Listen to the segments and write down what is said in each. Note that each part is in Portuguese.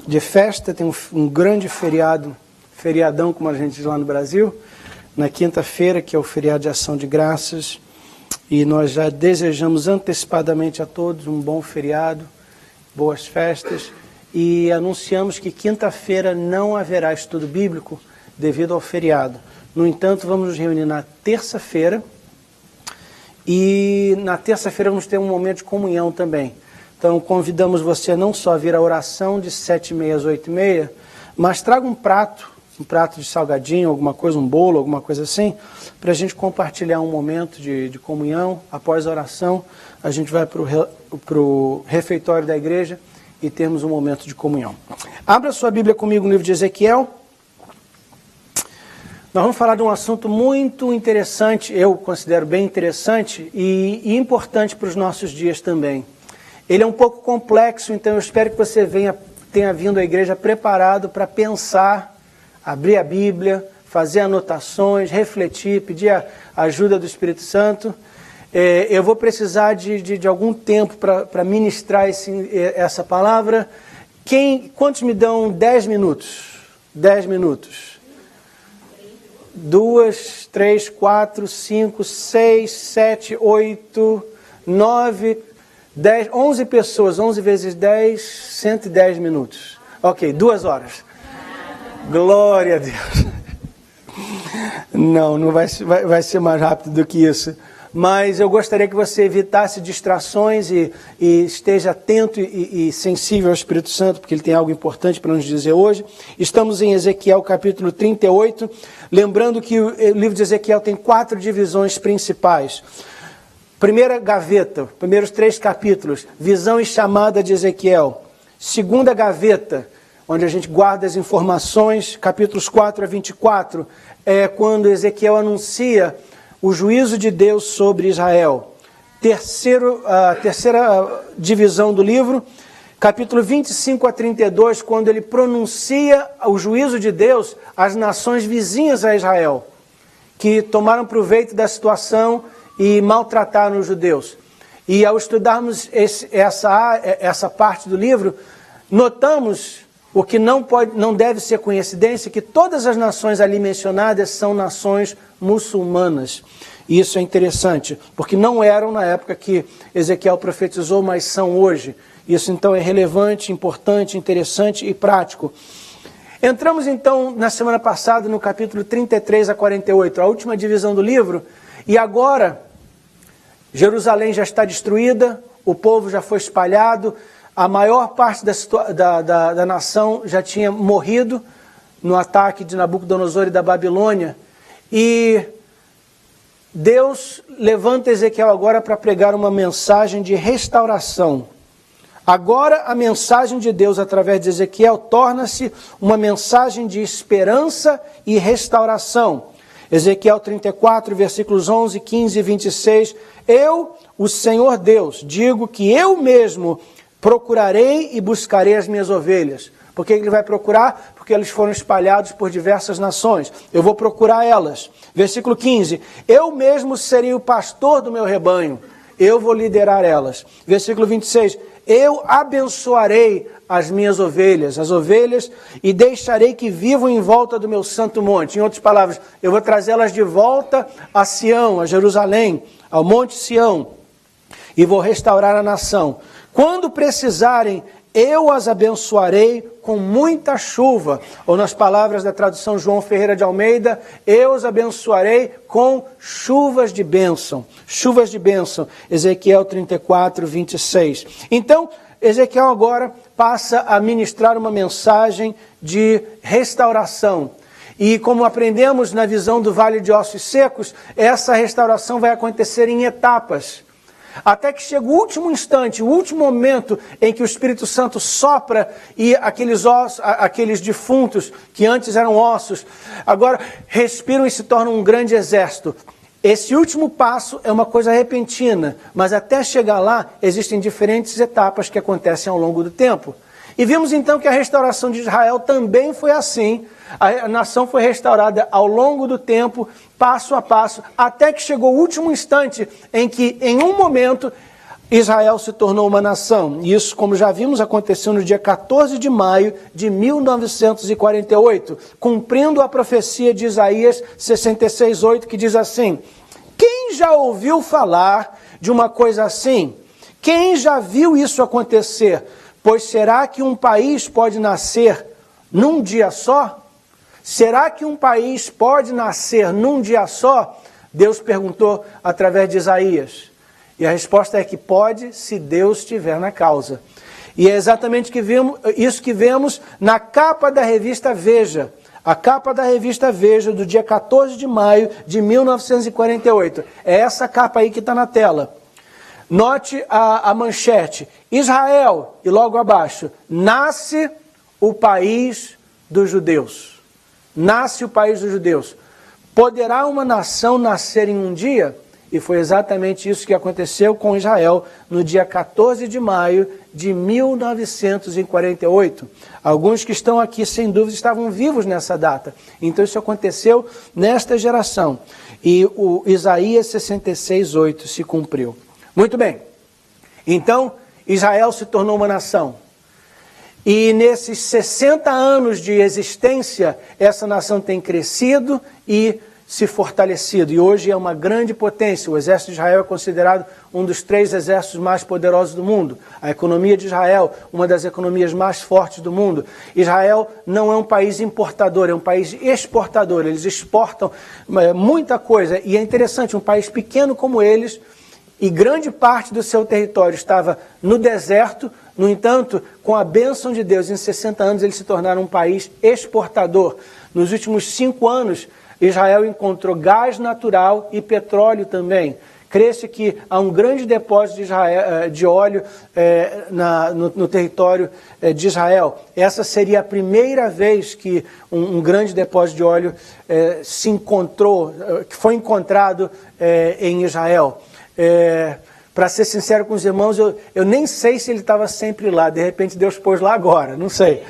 de festa, tem um grande feriadão, como a gente diz lá no Brasil, na quinta-feira, que é o feriado de Ação de Graças, e nós já desejamos antecipadamente a todos um bom feriado, boas festas, e anunciamos que quinta-feira não haverá estudo bíblico devido ao feriado. No entanto, vamos nos reunir na terça-feira, e na terça-feira vamos ter um momento de comunhão também. Então, convidamos você a não só vir à oração de 7h30 às 8h30, mas traga um prato de salgadinho, alguma coisa, um bolo, alguma coisa assim, para a gente compartilhar um momento de comunhão. Após a oração, a gente vai para o refeitório da igreja e termos um momento de comunhão. Abra sua Bíblia comigo no livro de Ezequiel. Nós vamos falar de um assunto muito interessante, eu considero bem interessante e importante para os nossos dias também. Ele é um pouco complexo, então eu espero que você tenha vindo à igreja preparado para pensar, abrir a Bíblia, fazer anotações, refletir, pedir a ajuda do Espírito Santo. Eu vou precisar de algum tempo para ministrar essa palavra. Quantos me dão 10 minutos? 10 minutos. 2, 3, 4, 5, 6, 7, 8, 9, 10, 11 pessoas. 11 vezes 10, 110 minutos. Ok, 2 horas. Glória a Deus. Não vai ser mais rápido do que isso. Mas eu gostaria que você evitasse distrações e esteja atento e sensível ao Espírito Santo, porque ele tem algo importante para nos dizer hoje. Estamos em Ezequiel capítulo 38, lembrando que o livro de Ezequiel tem 4 divisões principais. Primeira gaveta, primeiros 3 capítulos, visão e chamada de Ezequiel. Segunda gaveta, onde a gente guarda as informações, capítulos 4 a 24, é quando Ezequiel anuncia o juízo de Deus sobre Israel. A terceira divisão do livro, capítulo 25 a 32, quando ele pronuncia o juízo de Deus às nações vizinhas a Israel, que tomaram proveito da situação e maltrataram os judeus. E ao estudarmos essa parte do livro, notamos o que não deve ser coincidência, que todas as nações ali mencionadas são nações muçulmanas. E isso é interessante, porque não eram na época que Ezequiel profetizou, mas são hoje. Isso então é relevante, importante, interessante e prático. Entramos então na semana passada no capítulo 33 a 48, a última divisão do livro, e agora Jerusalém já está destruída, o povo já foi espalhado, a maior parte da nação já tinha morrido no ataque de Nabucodonosor e da Babilônia. E Deus levanta Ezequiel agora para pregar uma mensagem de restauração. Agora a mensagem de Deus através de Ezequiel torna-se uma mensagem de esperança e restauração. Ezequiel 34, versículos 11, 15 e 26. Eu, o Senhor Deus, digo que eu mesmo procurarei e buscarei as minhas ovelhas. Por que ele vai procurar? Porque eles foram espalhados por diversas nações. Eu vou procurar elas. Versículo 15. Eu mesmo serei o pastor do meu rebanho. Eu vou liderar elas. Versículo 26. Eu abençoarei as minhas ovelhas, e deixarei que vivam em volta do meu santo monte. Em outras palavras, eu vou trazê-las de volta a Sião, a Jerusalém, ao monte Sião, e vou restaurar a nação. Quando precisarem, eu as abençoarei com muita chuva. Ou nas palavras da tradução João Ferreira de Almeida, eu os abençoarei com chuvas de bênção. Chuvas de bênção. Ezequiel 34, 26. Então, Ezequiel agora passa a ministrar uma mensagem de restauração. E como aprendemos na visão do Vale de Ossos Secos, essa restauração vai acontecer em etapas. Até que chega o último instante, o último momento em que o Espírito Santo sopra e aqueles defuntos, que antes eram ossos, agora respiram e se tornam um grande exército. Esse último passo é uma coisa repentina, mas até chegar lá existem diferentes etapas que acontecem ao longo do tempo. E vimos então que a restauração de Israel também foi assim. A nação foi restaurada ao longo do tempo, passo a passo, até que chegou o último instante em que, em um momento, Israel se tornou uma nação. E isso, como já vimos, aconteceu no dia 14 de maio de 1948, cumprindo a profecia de Isaías 66:8, que diz assim: quem já ouviu falar de uma coisa assim? Quem já viu isso acontecer? Pois será que um país pode nascer num dia só? Será que um país pode nascer num dia só? Deus perguntou através de Isaías. E a resposta é que pode, se Deus estiver na causa. E é exatamente isso que vemos na capa da revista Veja. A capa da revista Veja, do dia 14 de maio de 1948. É essa capa aí que está na tela. Note a manchete: Israel, e logo abaixo, nasce o país dos judeus. Nasce o país dos judeus. Poderá uma nação nascer em um dia? E foi exatamente isso que aconteceu com Israel no dia 14 de maio de 1948. Alguns que estão aqui, sem dúvida, estavam vivos nessa data. Então isso aconteceu nesta geração. E o Isaías 66:8 se cumpriu. Muito bem. Então, Israel se tornou uma nação. E nesses 60 anos de existência, essa nação tem crescido e se fortalecido. E hoje é uma grande potência. O exército de Israel é considerado um dos 3 exércitos mais poderosos do mundo. A economia de Israel, uma das economias mais fortes do mundo. Israel não é um país importador, é um país exportador. Eles exportam muita coisa. E é interessante, um país pequeno como eles, e grande parte do seu território estava no deserto. No entanto, com a bênção de Deus, em 60 anos eles se tornaram um país exportador. Nos últimos 5 anos, Israel encontrou gás natural e petróleo também. Crê-se que há um grande depósito de óleo no território de Israel. Essa seria a primeira vez que um grande depósito de óleo que foi encontrado em Israel. Para ser sincero com os irmãos, eu nem sei se ele estava sempre lá. De repente Deus pôs lá agora, não sei.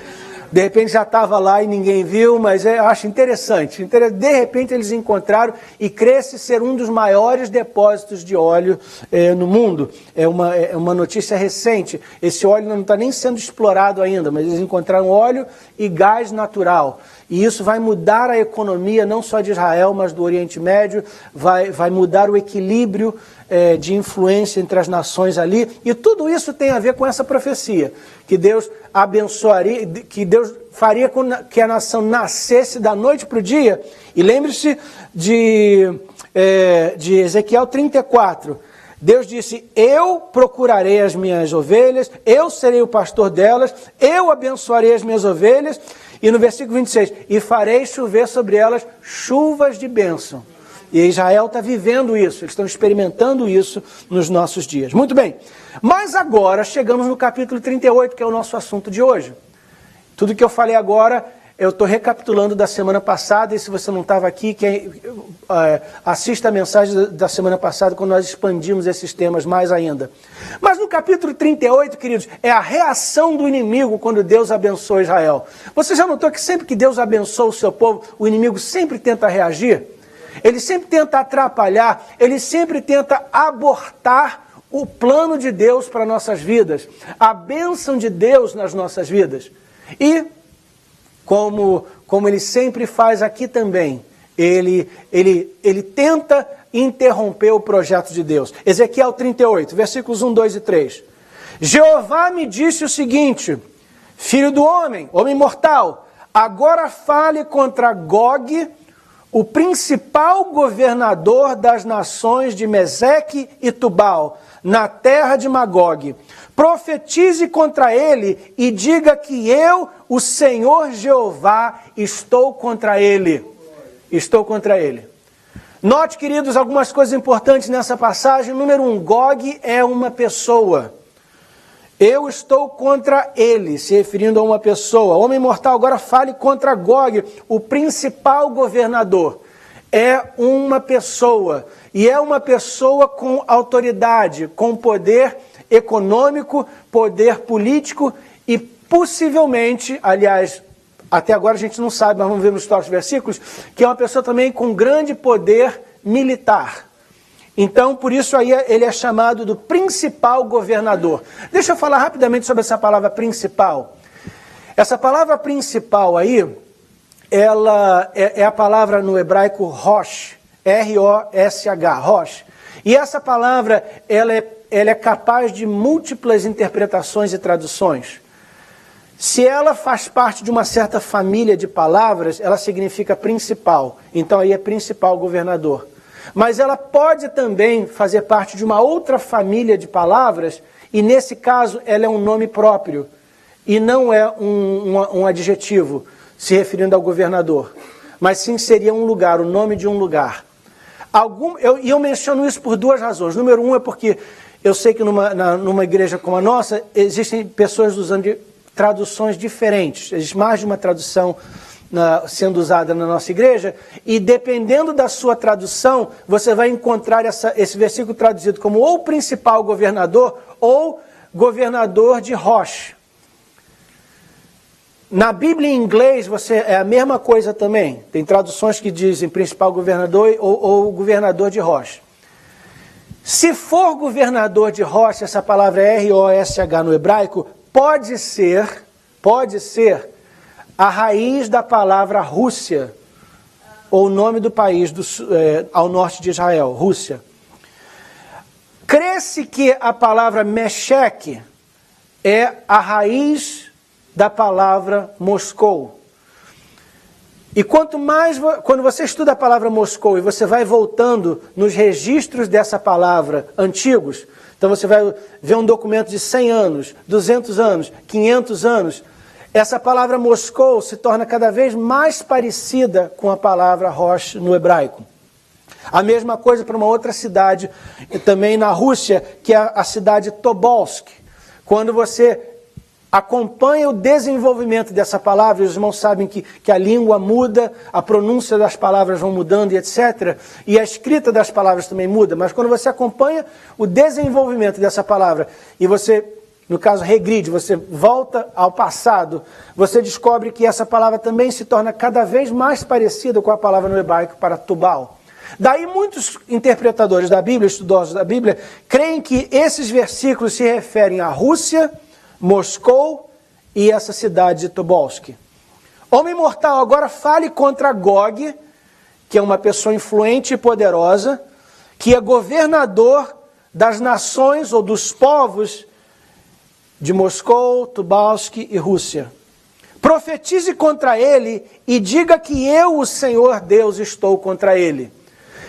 De repente já estava lá e ninguém viu, mas eu acho interessante. De repente eles encontraram e cresce ser um dos maiores depósitos de óleo no mundo. É uma notícia recente. Esse óleo não está nem sendo explorado ainda, mas eles encontraram óleo e gás natural. E isso vai mudar a economia não só de Israel, mas do Oriente Médio, vai mudar o equilíbrio de influência entre as nações ali. E tudo isso tem a ver com essa profecia, que Deus abençoaria, que Deus faria com que a nação nascesse da noite para o dia. E lembre-se de Ezequiel 34. Deus disse: eu procurarei as minhas ovelhas, eu serei o pastor delas, eu abençoarei as minhas ovelhas. E no versículo 26, e farei chover sobre elas chuvas de bênção. E Israel está vivendo isso, eles estão experimentando isso nos nossos dias. Muito bem, mas agora chegamos no capítulo 38, que é o nosso assunto de hoje. Tudo que eu falei agora, eu estou recapitulando da semana passada, e se você não estava aqui, assista a mensagem da semana passada, quando nós expandimos esses temas mais ainda. Mas no capítulo 38, queridos, é a reação do inimigo quando Deus abençoa Israel. Você já notou que sempre que Deus abençoa o seu povo, o inimigo sempre tenta reagir? Ele sempre tenta atrapalhar, ele sempre tenta abortar o plano de Deus para nossas vidas, a bênção de Deus nas nossas vidas. E, como ele sempre faz aqui também, ele tenta interromper o projeto de Deus. Ezequiel 38, versículos 1, 2 e 3. Jeová me disse o seguinte: filho do homem, homem mortal, agora fale contra Gog, o principal governador das nações de Meseque e Tubal, na terra de Magog. Profetize contra ele e diga que eu, o Senhor Jeová, estou contra ele. Estou contra ele. Note, queridos, algumas coisas importantes nessa passagem. Número 1, Gog é uma pessoa. Eu estou contra ele, se referindo a uma pessoa. Homem mortal, agora fale contra Gog, o principal governador. É uma pessoa, e é uma pessoa com autoridade, com poder econômico, poder político e possivelmente, aliás, até agora a gente não sabe, mas vamos ver nos próximos versículos, que é uma pessoa também com grande poder militar. Então, por isso aí ele é chamado do principal governador. Deixa eu falar rapidamente sobre essa palavra principal. Essa palavra principal aí, ela é a palavra no hebraico Rosh, R-O-S-H, Rosh. E essa palavra, ela é capaz de múltiplas interpretações e traduções. Se ela faz parte de uma certa família de palavras, ela significa principal. Então aí é principal governador. Mas ela pode também fazer parte de uma outra família de palavras, e nesse caso ela é um nome próprio, e não é um adjetivo se referindo ao governador, mas sim seria um lugar, o nome de um lugar. Eu menciono isso por duas razões. Número um é porque eu sei que numa igreja como a nossa, existem pessoas usando traduções diferentes, existe mais de uma tradução sendo usada na nossa igreja, e dependendo da sua tradução, você vai encontrar esse versículo traduzido como ou principal governador ou governador de Rosh. Na Bíblia em inglês é a mesma coisa também. Tem traduções que dizem principal governador ou governador de Rosh. Se for governador de Rosh, essa palavra é R-O-S-H no hebraico, pode ser a raiz da palavra Rússia, ou o nome do país ao norte de Israel, Rússia. Crê-se que a palavra Meshech é a raiz da palavra Moscou. E quando você estuda a palavra Moscou e você vai voltando nos registros dessa palavra antigos, então você vai ver um documento de 100 anos, 200 anos, 500 anos, essa palavra Moscou se torna cada vez mais parecida com a palavra Rosh no hebraico. A mesma coisa para uma outra cidade, também na Rússia, que é a cidade Tobolsk. Quando você acompanha o desenvolvimento dessa palavra, os irmãos sabem que a língua muda, a pronúncia das palavras vão mudando e etc. E a escrita das palavras também muda, mas quando você acompanha o desenvolvimento dessa palavra e você, no caso, regride, você volta ao passado, você descobre que essa palavra também se torna cada vez mais parecida com a palavra no hebraico para Tubal. Daí muitos interpretadores da Bíblia, estudiosos da Bíblia, creem que esses versículos se referem à Rússia, Moscou e essa cidade de Tobolsk. Homem mortal, agora fale contra Gog, que é uma pessoa influente e poderosa, que é governador das nações ou dos povos de Moscou, Tobolsk e Rússia. Profetize contra ele e diga que eu, o Senhor Deus, estou contra ele.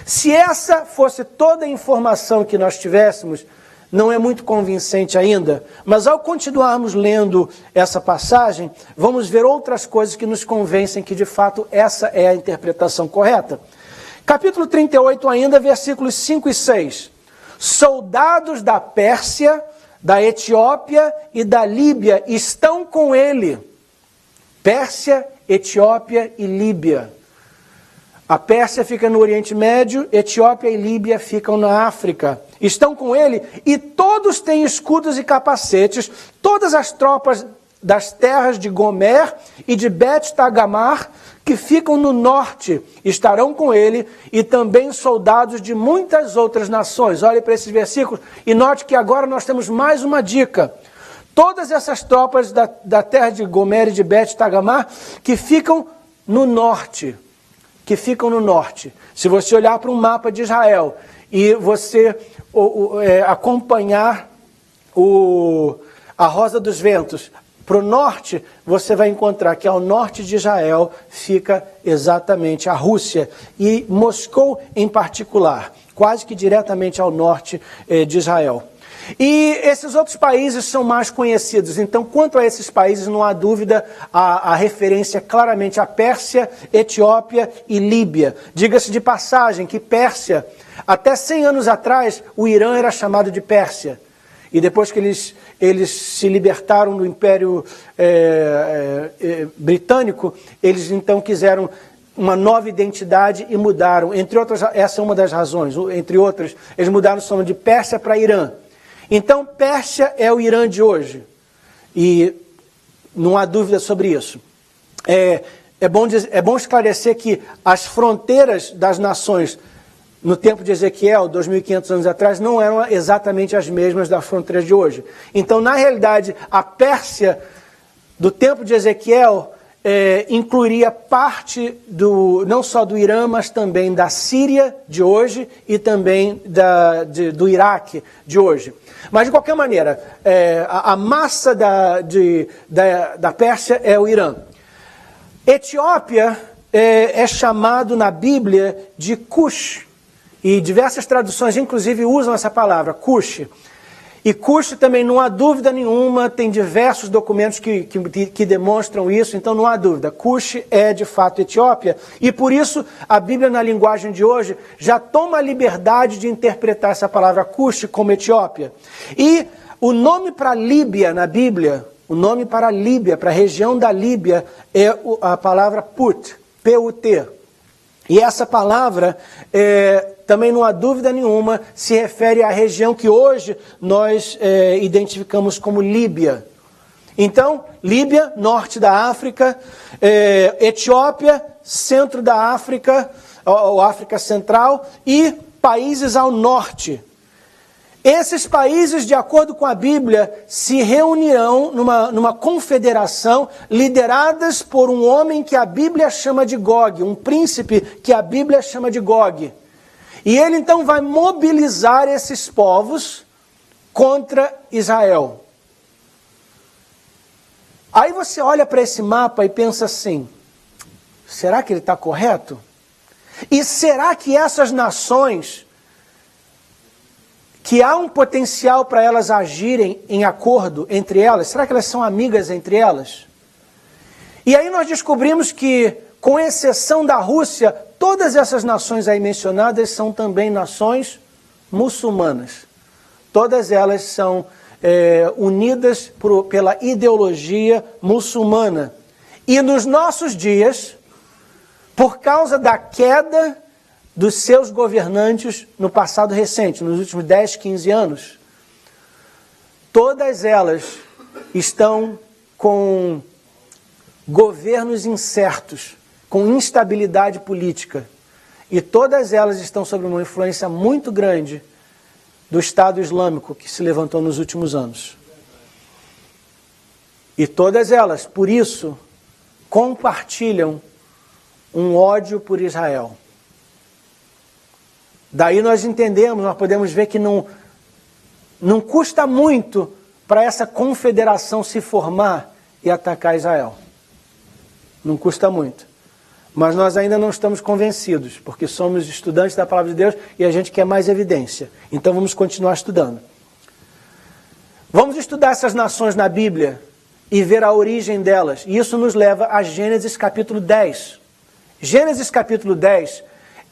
Se essa fosse toda a informação que nós tivéssemos, não é muito convincente ainda, mas ao continuarmos lendo essa passagem, vamos ver outras coisas que nos convencem que de fato essa é a interpretação correta. Capítulo 38 ainda, versículos 5 e 6. Soldados da Pérsia, da Etiópia e da Líbia estão com ele. Pérsia, Etiópia e Líbia. A Pérsia fica no Oriente Médio, Etiópia e Líbia ficam na África. Estão com ele e todos têm escudos e capacetes, todas as tropas das terras de Gomer e de Bet-Tagamar, que ficam no norte, estarão com ele, e também soldados de muitas outras nações. Olhe para esses versículos e note que agora nós temos mais uma dica. Todas essas tropas da terra de Gomer e de Bet-Tagamar que ficam no norte. Se você olhar para um mapa de Israel e você acompanhar a Rosa dos Ventos para o norte, você vai encontrar que ao norte de Israel fica exatamente a Rússia e Moscou em particular, quase que diretamente ao norte de Israel. E esses outros países são mais conhecidos. Então, quanto a esses países, não há dúvida, a referência claramente à Pérsia, Etiópia e Líbia. Diga-se de passagem que Pérsia, até 100 anos atrás, o Irã era chamado de Pérsia. E depois que eles se libertaram do Império Britânico, eles então quiseram uma nova identidade e mudaram. Entre outras, essa é uma das razões. Entre outras, eles mudaram o nome de Pérsia para Irã. Então, Pérsia é o Irã de hoje, e não há dúvida sobre isso. É bom esclarecer que as fronteiras das nações no tempo de Ezequiel, 2.500 anos atrás, não eram exatamente as mesmas das fronteiras de hoje. Então, na realidade, a Pérsia do tempo de Ezequiel incluiria parte não só do Irã, mas também da Síria de hoje e também do Iraque de hoje. Mas, de qualquer maneira, a massa da Pérsia é o Irã. Etiópia é chamado na Bíblia de Cush. E diversas traduções, inclusive, usam essa palavra, Cush. E Cush também, não há dúvida nenhuma, tem diversos documentos que demonstram isso, então não há dúvida. Cush é, de fato, Etiópia. E por isso, a Bíblia, na linguagem de hoje, já toma a liberdade de interpretar essa palavra Cush como Etiópia. E o nome para Líbia na Bíblia, o nome para a Líbia, para a região da Líbia, é a palavra Put, P-U-T. E essa palavra, também não há dúvida nenhuma, se refere à região que hoje nós identificamos como Líbia. Então, Líbia, norte da África, Etiópia, centro da África, ou África Central, e países ao norte. Esses países, de acordo com a Bíblia, se reunirão numa confederação lideradas por um homem que a Bíblia chama de Gog, um príncipe que a Bíblia chama de Gog. E ele então vai mobilizar esses povos contra Israel. Aí você olha para esse mapa e pensa assim, será que ele está correto? E será que essas nações, que há um potencial para elas agirem em acordo entre elas, será que elas são amigas entre elas? E aí nós descobrimos que, com exceção da Rússia, todas essas nações aí mencionadas são também nações muçulmanas. Todas elas são unidas pela ideologia muçulmana. E nos nossos dias, por causa da queda dos seus governantes no passado recente, nos últimos 10, 15 anos, todas elas estão com governos incertos, com instabilidade política. E todas elas estão sob uma influência muito grande do Estado Islâmico que se levantou nos últimos anos. E todas elas, por isso, compartilham um ódio por Israel. Daí nós entendemos, nós podemos ver que não custa muito para essa confederação se formar e atacar Israel. Não custa muito. Mas nós ainda não estamos convencidos, porque somos estudantes da Palavra de Deus e a gente quer mais evidência. Então vamos continuar estudando. Vamos estudar essas nações na Bíblia e ver a origem delas. E isso nos leva a Gênesis capítulo 10. Gênesis capítulo 10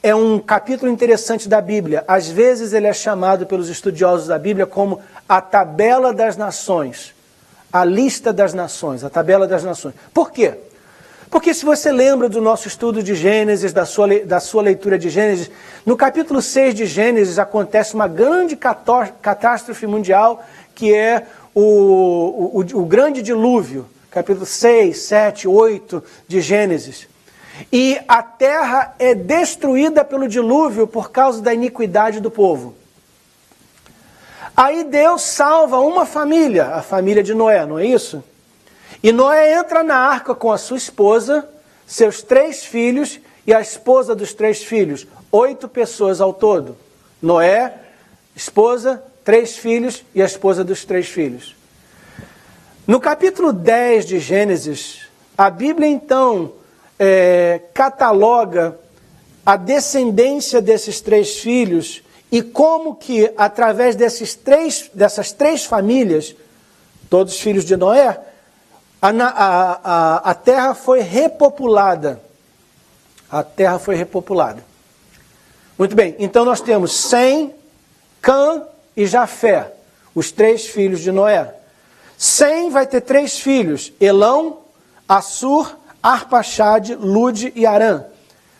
é um capítulo interessante da Bíblia. Às vezes ele é chamado pelos estudiosos da Bíblia como a tabela das nações. A lista das nações, a tabela das nações. Por quê? Porque se você lembra do nosso estudo de Gênesis, da sua leitura de Gênesis, no capítulo 6 de Gênesis acontece uma grande catástrofe mundial, que é o grande dilúvio, capítulo 6, 7, 8 de Gênesis. E a terra é destruída pelo dilúvio por causa da iniquidade do povo. Aí Deus salva uma família, a família de Noé, não é isso? E Noé entra na arca com a sua esposa, seus 3 filhos e a esposa dos 3 filhos. 8 pessoas ao todo. Noé, esposa, 3 filhos e a esposa dos 3 filhos. No capítulo 10 de Gênesis, a Bíblia então cataloga a descendência desses 3 filhos e como que, através dessas 3 famílias, todos filhos de Noé, a terra foi repopulada. A terra foi repopulada. Muito bem, então nós temos Sem, Cã e Jafé, os 3 filhos de Noé. Sem vai ter 3 filhos, Elão, Assur, Arpaxade, Lude e Arã.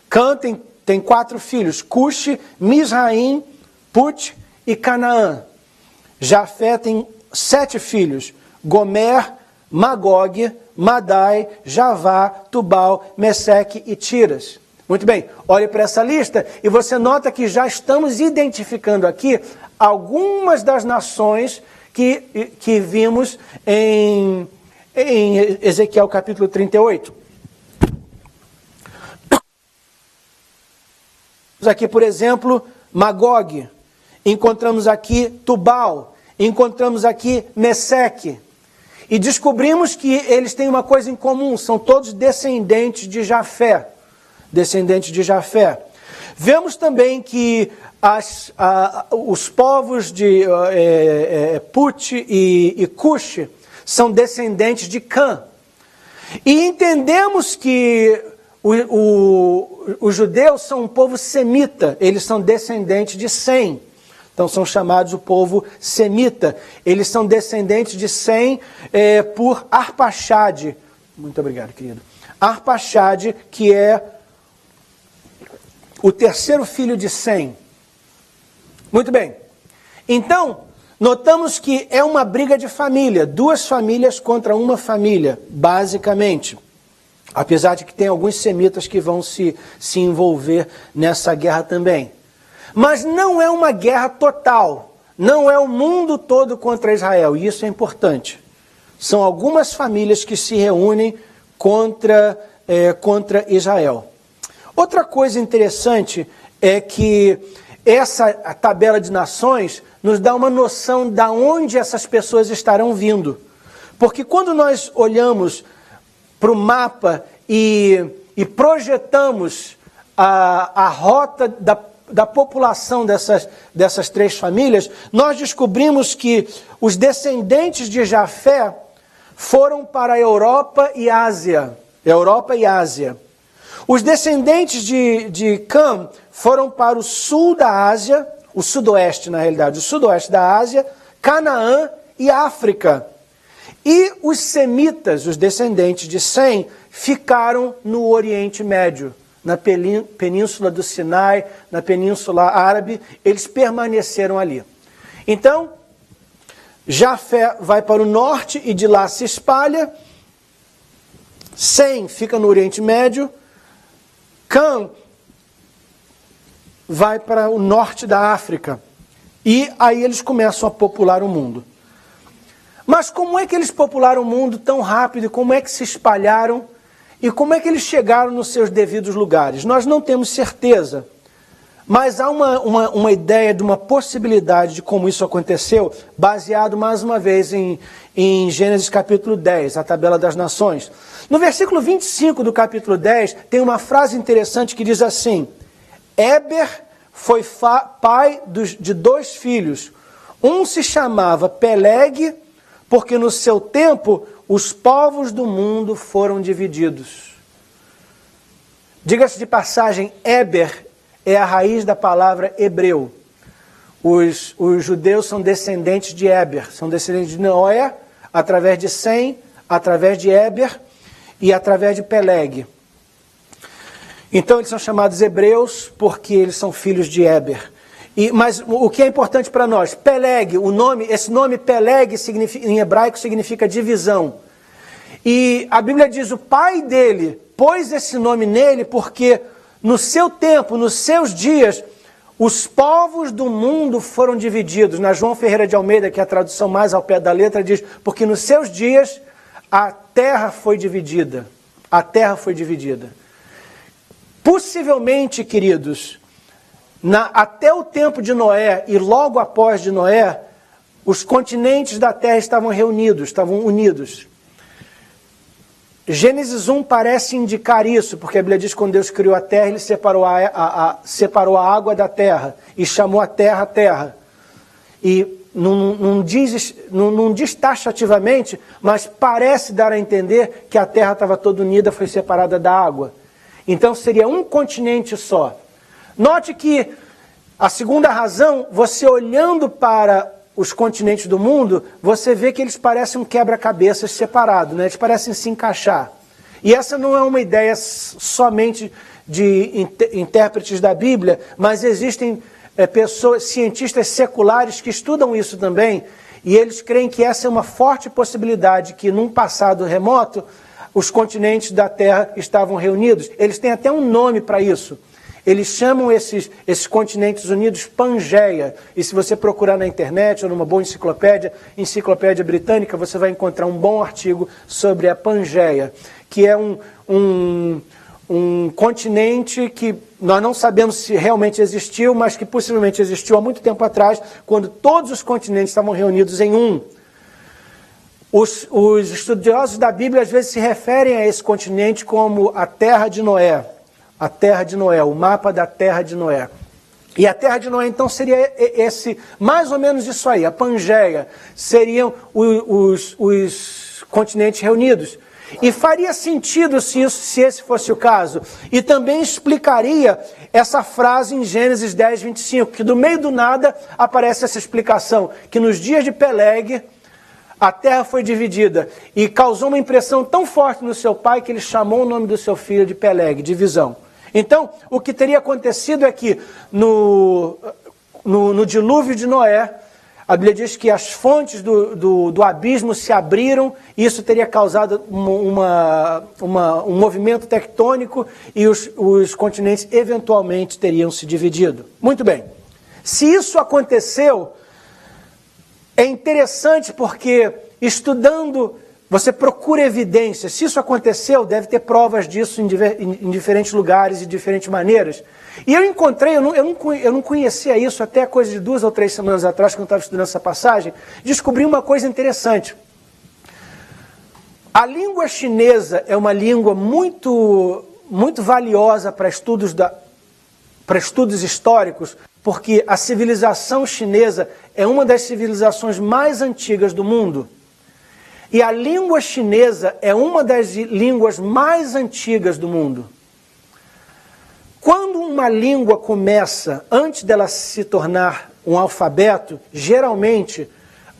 Cã tem 4 filhos, Cuxi, Misraim, Put e Canaã. Jafé tem 7 filhos, Gomer, Magog, Madai, Javá, Tubal, Meseque e Tiras. Muito bem, olhe para essa lista e você nota que já estamos identificando aqui algumas das nações que vimos em Ezequiel capítulo 38. Aqui, por exemplo, Magog, encontramos aqui Tubal, encontramos aqui Meseque. E descobrimos que eles têm uma coisa em comum, são todos descendentes de Jafé. Descendentes de Jafé. Vemos também que os povos de Put e Cush são descendentes de Cã. E entendemos que os judeus são um povo semita, eles são descendentes de Sem. Então são chamados o povo semita. Eles são descendentes de Sem por Arpaxade. Muito obrigado, querido. Arpaxade, que é o terceiro filho de Sem. Muito bem. Então, notamos que é uma briga de família. Duas famílias contra uma família, basicamente. Apesar de que tem alguns semitas que vão se envolver nessa guerra também. Mas não é uma guerra total. Não é o mundo todo contra Israel. E isso é importante. São algumas famílias que se reúnem contra Israel. Outra coisa interessante é que a tabela de nações nos dá uma noção de onde essas pessoas estarão vindo. Porque quando nós olhamos para o mapa e projetamos a rota da população dessas três famílias, nós descobrimos que os descendentes de Jafé foram para a Europa e Ásia. Os descendentes de Cã foram para o sul da Ásia, o sudoeste na realidade, o sudoeste da Ásia, Canaã e África. E os semitas, os descendentes de Sem, ficaram no Oriente Médio, na península do Sinai, na península árabe, eles permaneceram ali. Então, Jafé vai para o norte e de lá se espalha, Sem fica no Oriente Médio, Cã vai para o norte da África. E aí eles começam a popular o mundo. Mas como é que eles popularam o mundo tão rápido? Como é que se espalharam? E como é que eles chegaram nos seus devidos lugares? Nós não temos certeza. Mas há uma ideia de uma possibilidade de como isso aconteceu, baseado mais uma vez em Gênesis capítulo 10, a tabela das nações. No versículo 25 do capítulo 10, tem uma frase interessante que diz assim: Éber foi pai de dois filhos. Um se chamava Peleg, porque no seu tempo os povos do mundo foram divididos. Diga-se de passagem, Éber é a raiz da palavra hebreu. Os judeus são descendentes de Éber, são descendentes de Noé, através de Sem, através de Éber e através de Peleg. Então eles são chamados hebreus porque eles são filhos de Éber. Mas o que é importante para nós? Peleg, esse nome Peleg em hebraico significa divisão. E a Bíblia diz, o pai dele pôs esse nome nele porque no seu tempo, nos seus dias, os povos do mundo foram divididos. Na João Ferreira de Almeida, que é a tradução mais ao pé da letra, diz, porque nos seus dias a terra foi dividida. A terra foi dividida. Possivelmente, queridos, até o tempo de Noé e logo após de Noé, os continentes da terra estavam reunidos, estavam unidos. Gênesis 1 parece indicar isso, porque a Bíblia diz que quando Deus criou a terra, Ele separou a água da terra e chamou a terra. E não diz taxativamente, mas parece dar a entender que a terra estava toda unida, foi separada da água. Então seria um continente só. Note que a segunda razão, você olhando para os continentes do mundo, você vê que eles parecem um quebra-cabeças separado, né? Eles parecem se encaixar. E essa não é uma ideia somente de intérpretes da Bíblia, mas existem cientistas seculares que estudam isso também, e eles creem que essa é uma forte possibilidade que num passado remoto, os continentes da Terra estavam reunidos. Eles têm até um nome para isso. Eles chamam esses continentes unidos Pangeia. E se você procurar na internet ou numa boa enciclopédia britânica, você vai encontrar um bom artigo sobre a Pangeia, que é um continente que nós não sabemos se realmente existiu, mas que possivelmente existiu há muito tempo atrás, quando todos os continentes estavam reunidos em um. Os estudiosos da Bíblia às vezes se referem a esse continente como a Terra de Noé. A Terra de Noé, o mapa da Terra de Noé. E a Terra de Noé, então, seria mais ou menos isso aí. A Pangeia seriam os continentes reunidos. E faria sentido se esse fosse o caso. E também explicaria essa frase em Gênesis 10, 25, que do meio do nada aparece essa explicação, que nos dias de Peleg, a terra foi dividida e causou uma impressão tão forte no seu pai que ele chamou o nome do seu filho de Peleg, divisão. Então, o que teria acontecido é que no dilúvio de Noé, a Bíblia diz que as fontes do abismo se abriram, e isso teria causado um movimento tectônico e os continentes eventualmente teriam se dividido. Muito bem. Se isso aconteceu, é interessante porque estudando, você procura evidências. Se isso aconteceu, deve ter provas disso em diferentes lugares e de diferentes maneiras. E eu encontrei, eu não conhecia isso até coisa de 2 ou 3 semanas atrás, quando eu estava estudando essa passagem, descobri uma coisa interessante. A língua chinesa é uma língua muito valiosa para estudos históricos, porque a civilização chinesa é uma das civilizações mais antigas do mundo. E a língua chinesa é uma das línguas mais antigas do mundo. Quando uma língua começa, antes dela se tornar um alfabeto, geralmente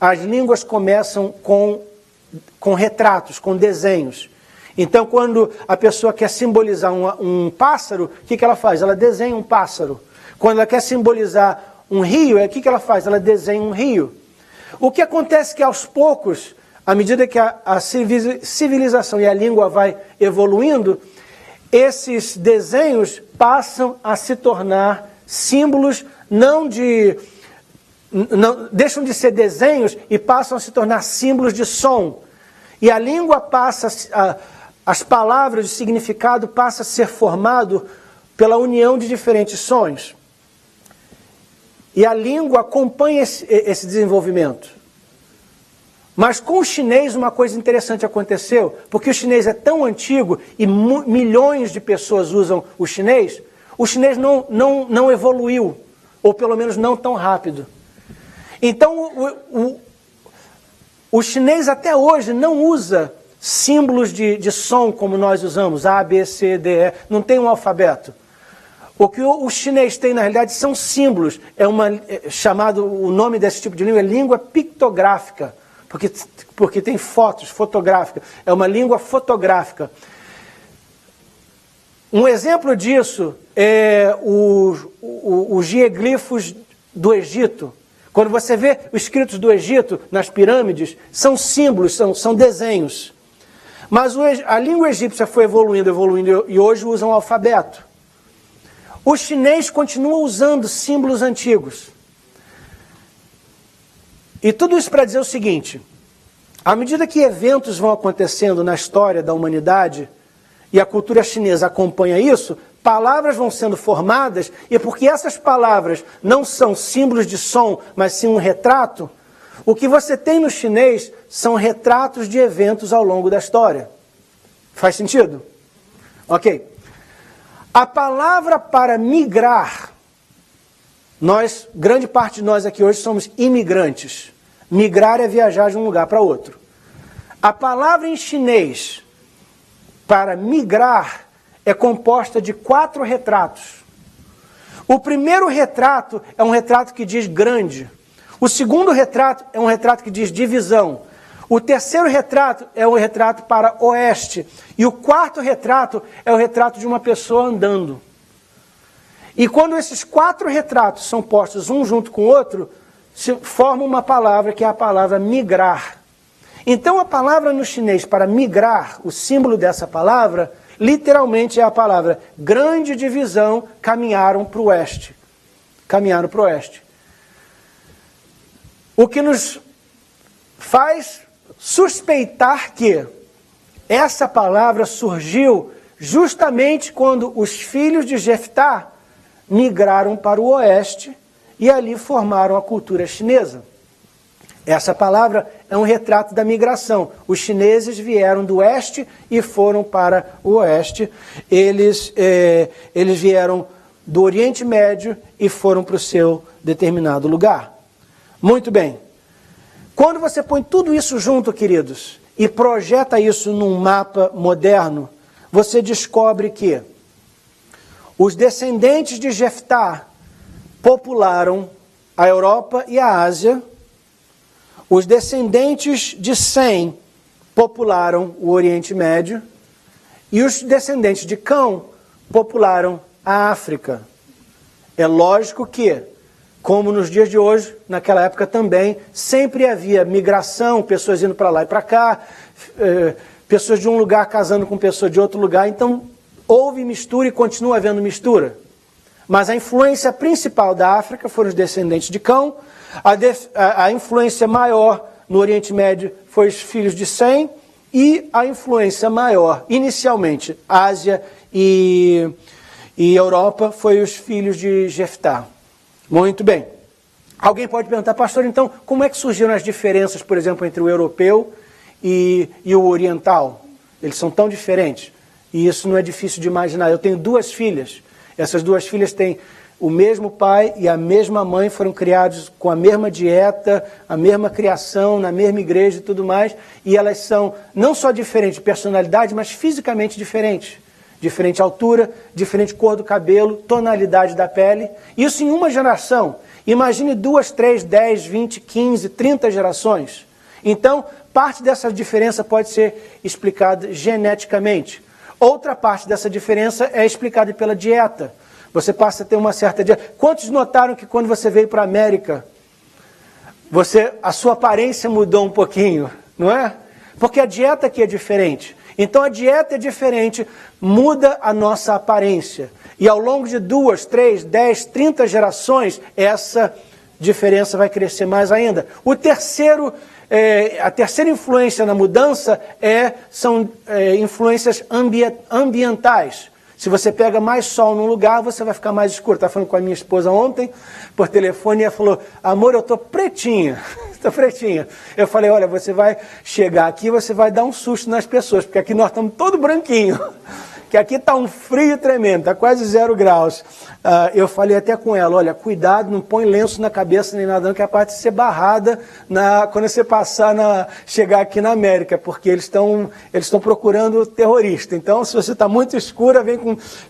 as línguas começam com retratos, com desenhos. Então, quando a pessoa quer simbolizar um pássaro, o que ela faz? Ela desenha um pássaro. Quando ela quer simbolizar um rio, o que ela faz? Ela desenha um rio. O que acontece é que aos poucos, à medida que a civilização e a língua vai evoluindo, esses desenhos passam a se tornar símbolos, deixam de ser desenhos e passam a se tornar símbolos de som. E a língua as palavras, o significado passa a ser formado pela união de diferentes sons. E a língua acompanha esse desenvolvimento. Mas com o chinês uma coisa interessante aconteceu, porque o chinês é tão antigo e milhões de pessoas usam o chinês não evoluiu, ou pelo menos não tão rápido. Então o chinês até hoje não usa símbolos de som como nós usamos, A, B, C, D, E, não tem um alfabeto. O que o chinês tem, na realidade, são símbolos. O nome desse tipo de língua é língua pictográfica, porque tem fotos, fotográfica. É uma língua fotográfica. Um exemplo disso é os hieglifos do Egito. Quando você vê os escritos do Egito nas pirâmides, são símbolos, são desenhos. Mas a língua egípcia foi evoluindo e hoje usa um alfabeto. O chinês continua usando símbolos antigos. E tudo isso para dizer o seguinte: à medida que eventos vão acontecendo na história da humanidade, e a cultura chinesa acompanha isso, palavras vão sendo formadas, e porque essas palavras não são símbolos de som, mas sim um retrato, o que você tem no chinês são retratos de eventos ao longo da história. Faz sentido? Ok. A palavra para migrar, grande parte de nós aqui hoje somos imigrantes. Migrar é viajar de um lugar para outro. A palavra em chinês para migrar é composta de 4 retratos. O primeiro retrato é um retrato que diz grande. O segundo retrato é um retrato que diz divisão. O terceiro retrato é o retrato para oeste. E o quarto retrato é o retrato de uma pessoa andando. E quando esses 4 retratos são postos um junto com o outro, se forma uma palavra que é a palavra migrar. Então a palavra no chinês para migrar, o símbolo dessa palavra, literalmente é a palavra grande divisão, caminharam para o oeste. Caminharam para o oeste. O que nos faz suspeitar que essa palavra surgiu justamente quando os filhos de Jeftá migraram para o oeste e ali formaram a cultura chinesa. Essa palavra é um retrato da migração. Os chineses vieram do oeste e foram para o oeste. Eles vieram do Oriente Médio e foram para o seu determinado lugar. Muito bem. Quando você põe tudo isso junto, queridos, e projeta isso num mapa moderno, você descobre que os descendentes de Jeftá popularam a Europa e a Ásia. Os descendentes de Sem popularam o Oriente Médio e os descendentes de Cão popularam a África. É lógico que, como nos dias de hoje, naquela época também, sempre havia migração, pessoas indo para lá e para cá, pessoas de um lugar casando com pessoas de outro lugar, então houve mistura e continua havendo mistura. Mas a influência principal da África foram os descendentes de Cão. A influência maior no Oriente Médio foi os filhos de Sem, e a influência maior, inicialmente, Ásia e Europa, foi os filhos de Jeftá. Muito bem. Alguém pode perguntar, pastor, então, como é que surgiram as diferenças, por exemplo, entre o europeu e o oriental? Eles são tão diferentes. E isso não é difícil de imaginar. Eu tenho 2 filhas. Essas 2 filhas têm o mesmo pai e a mesma mãe, foram criados com a mesma dieta, a mesma criação, na mesma igreja e tudo mais. E elas são não só diferentes de personalidade, mas fisicamente diferentes. Diferente altura, diferente cor do cabelo, tonalidade da pele. Isso em uma geração. Imagine 2, 3, 10, 20, 15, 30 gerações. Então, parte dessa diferença pode ser explicada geneticamente. Outra parte dessa diferença é explicada pela dieta. Você passa a ter uma certa dieta. Quantos notaram que quando você veio para a América, a sua aparência mudou um pouquinho, não é? Porque a dieta aqui é diferente. Então a dieta é diferente, muda a nossa aparência. E ao longo de 2, 3, 10, 30 gerações, essa diferença vai crescer mais ainda. A terceira influência na mudança são influências ambientais. Se você pega mais sol num lugar, você vai ficar mais escuro. Estava falando com a minha esposa ontem, por telefone, e ela falou, amor, eu estou pretinha. Estou pretinha. Eu falei, olha, você vai chegar aqui, você vai dar um susto nas pessoas, porque aqui nós estamos todo branquinho. Que aqui está um frio tremendo, está quase 0 graus. Eu falei até com ela, olha, cuidado, não põe lenço na cabeça nem nada, não, que é a parte de ser barrada quando você chegar aqui na América, porque eles estão procurando terrorista. Então, se você está muito escura, vem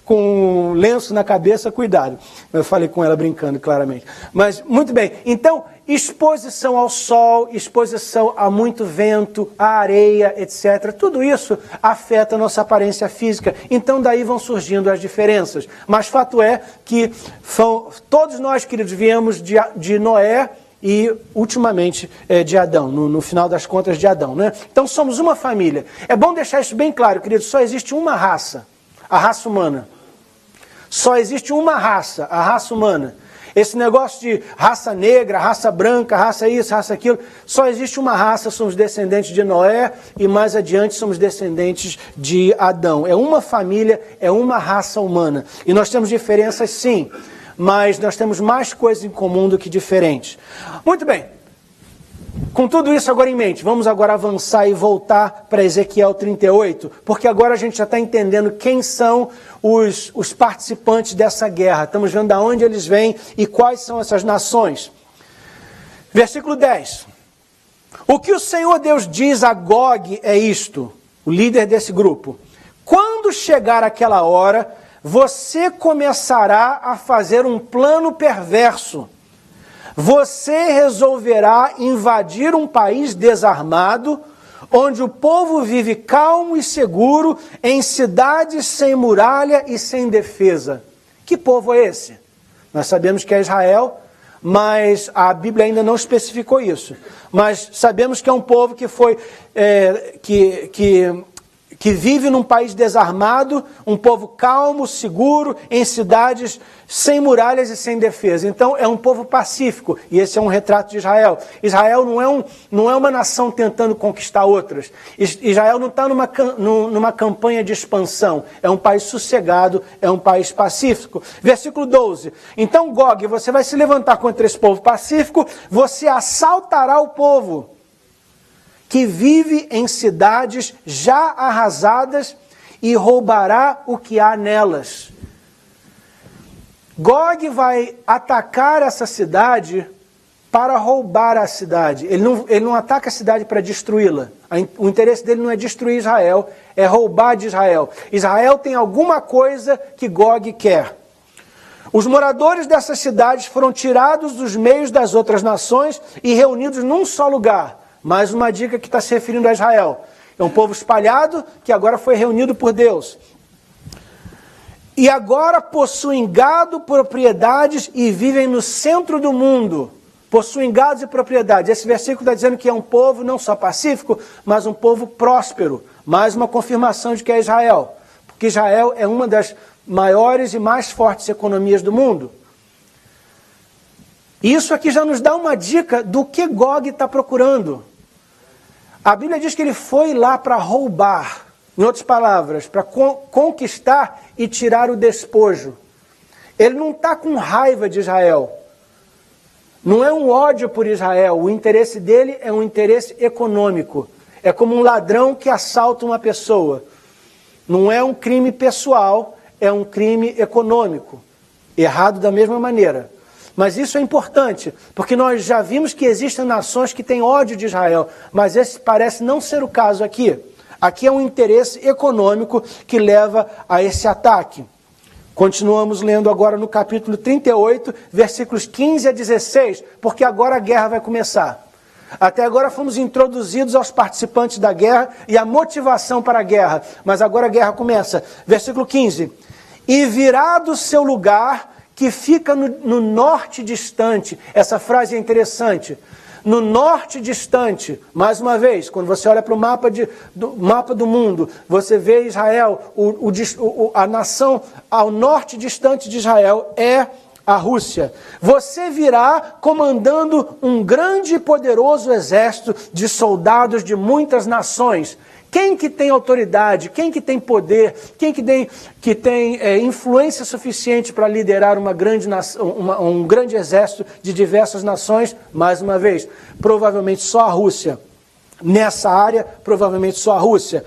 com lenço na cabeça, cuidado. Eu falei com ela brincando, claramente. Mas, muito bem, então, exposição ao sol, exposição a muito vento, a areia, etc. Tudo isso afeta a nossa aparência física. Então daí vão surgindo as diferenças. Mas fato é que todos nós, queridos, viemos de Noé e, ultimamente, de Adão, no final das contas de Adão, né? Então somos uma família. É bom deixar isso bem claro, queridos, só existe uma raça, a raça humana. Só existe uma raça, a raça humana. Esse negócio de raça negra, raça branca, raça isso, raça aquilo, só existe uma raça, somos descendentes de Noé e mais adiante somos descendentes de Adão. É uma família, é uma raça humana. E nós temos diferenças sim, mas nós temos mais coisas em comum do que diferentes. Muito bem. Com tudo isso agora em mente, vamos agora avançar e voltar para Ezequiel 38, porque agora a gente já está entendendo quem são os participantes dessa guerra. Estamos vendo de onde eles vêm e quais são essas nações. Versículo 10. O que o Senhor Deus diz a Gog é isto, o líder desse grupo. Quando chegar aquela hora, você começará a fazer um plano perverso. Você resolverá invadir um país desarmado, onde o povo vive calmo e seguro, em cidades sem muralha e sem defesa. Que povo é esse? Nós sabemos que é Israel, mas a Bíblia ainda não especificou isso. Mas sabemos que é um povo que foi que vive num país desarmado, um povo calmo, seguro, em cidades sem muralhas e sem defesa. Então é um povo pacífico, e esse é um retrato de Israel. Israel não é uma nação tentando conquistar outras. Israel não está numa campanha de expansão. É um país sossegado, é um país pacífico. Versículo 12. Então, Gog, você vai se levantar contra esse povo pacífico, você assaltará o povo que vive em cidades já arrasadas e roubará o que há nelas. Gog vai atacar essa cidade para roubar a cidade. Ele não ataca a cidade para destruí-la. O interesse dele não é destruir Israel, é roubar de Israel. Israel tem alguma coisa que Gog quer. Os moradores dessas cidades foram tirados dos meios das outras nações e reunidos num só lugar. Mais uma dica que está se referindo a Israel. É um povo espalhado que agora foi reunido por Deus. E agora possuem gado, propriedades e vivem no centro do mundo. Possuem gados e propriedades. Esse versículo está dizendo que é um povo não só pacífico, mas um povo próspero. Mais uma confirmação de que é Israel. Porque Israel é uma das maiores e mais fortes economias do mundo. Isso aqui já nos dá uma dica do que Gog está procurando. A Bíblia diz que ele foi lá para roubar, em outras palavras, para conquistar e tirar o despojo. Ele não está com raiva de Israel. Não é um ódio por Israel. O interesse dele é um interesse econômico. É como um ladrão que assalta uma pessoa. Não é um crime pessoal, é um crime econômico. Errado da mesma maneira. Mas isso é importante, porque nós já vimos que existem nações que têm ódio de Israel, mas esse parece não ser o caso aqui. Aqui é um interesse econômico que leva a esse ataque. Continuamos lendo agora no capítulo 38, versículos 15 a 16, porque agora a guerra vai começar. Até agora fomos introduzidos aos participantes da guerra e a motivação para a guerra, mas agora a guerra começa. Versículo 15. E virá do seu lugar que fica no norte distante. Essa frase é interessante. No norte distante, mais uma vez, quando você olha para o mapa do mundo, você vê Israel, a nação ao norte distante de Israel é a Rússia. Você virá comandando um grande e poderoso exército de soldados de muitas nações. Quem que tem autoridade, quem que tem poder, quem que tem influência suficiente para liderar um grande exército de diversas nações? Mais uma vez, provavelmente só a Rússia. Nessa área, provavelmente só a Rússia.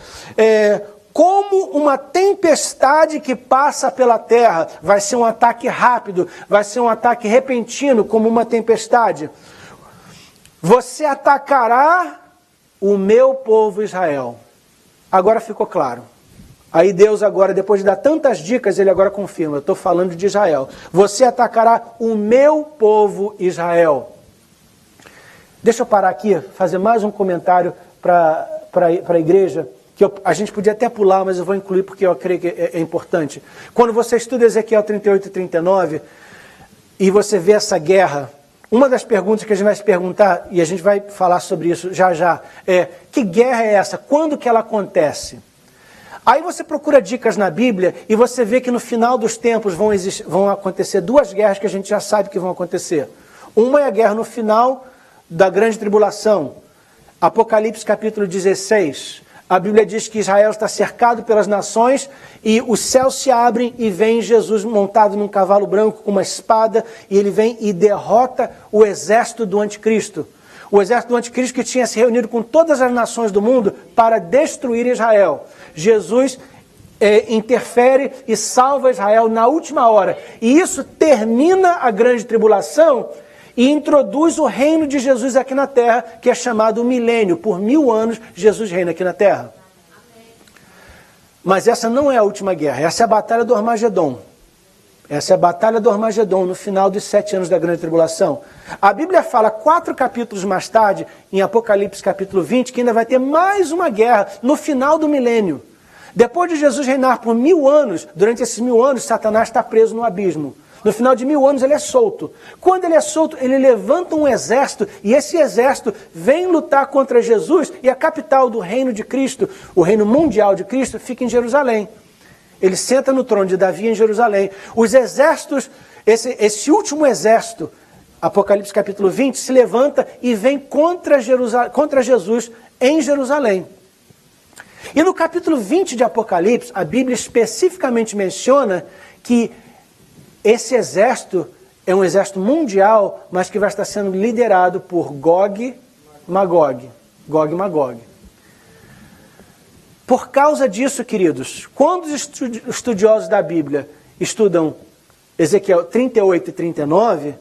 Como uma tempestade que passa pela terra, vai ser um ataque rápido, vai ser um ataque repentino, como uma tempestade. Você atacará o meu povo Israel. Agora ficou claro. Aí Deus agora, depois de dar tantas dicas, ele agora confirma. Eu estou falando de Israel. Você atacará o meu povo Israel. Deixa eu parar aqui, fazer mais um comentário para a igreja, que a gente podia até pular, mas eu vou incluir porque eu creio que é importante. Quando você estuda Ezequiel 38 e 39, e você vê essa guerra, uma das perguntas que a gente vai se perguntar, e a gente vai falar sobre isso já, é: que guerra é essa? Quando que ela acontece? Aí você procura dicas na Bíblia e você vê que no final dos tempos vão acontecer duas guerras que a gente já sabe que vão acontecer. Uma é a guerra no final da grande tribulação. Apocalipse capítulo 16. A Bíblia diz que Israel está cercado pelas nações e os céus se abrem e vem Jesus montado num cavalo branco com uma espada e ele vem e derrota o exército do anticristo. O exército do anticristo que tinha se reunido com todas as nações do mundo para destruir Israel. Jesus interfere e salva Israel na última hora. E isso termina a grande tribulação e introduz o reino de Jesus aqui na terra, que é chamado milênio. Por 1000 anos, Jesus reina aqui na terra. Mas essa não é a última guerra, essa é a batalha do Armagedon. Essa é a batalha do Armagedon, no final dos 7 anos da grande tribulação. A Bíblia fala 4 capítulos mais tarde, em Apocalipse capítulo 20, que ainda vai ter mais uma guerra no final do milênio. Depois de Jesus reinar por 1000 anos, durante esses 1000 anos, Satanás está preso no abismo. No final de 1000 anos ele é solto. Quando ele é solto, ele levanta um exército, e esse exército vem lutar contra Jesus, e a capital do reino de Cristo, o reino mundial de Cristo, fica em Jerusalém. Ele senta no trono de Davi em Jerusalém. Os exércitos, esse último exército, Apocalipse capítulo 20, se levanta e vem contra Jesus em Jerusalém. E no capítulo 20 de Apocalipse, a Bíblia especificamente menciona que esse exército é um exército mundial, mas que vai estar sendo liderado por Gog e Magog. Por causa disso, queridos, quando os estudiosos da Bíblia estudam Ezequiel 38 e 39,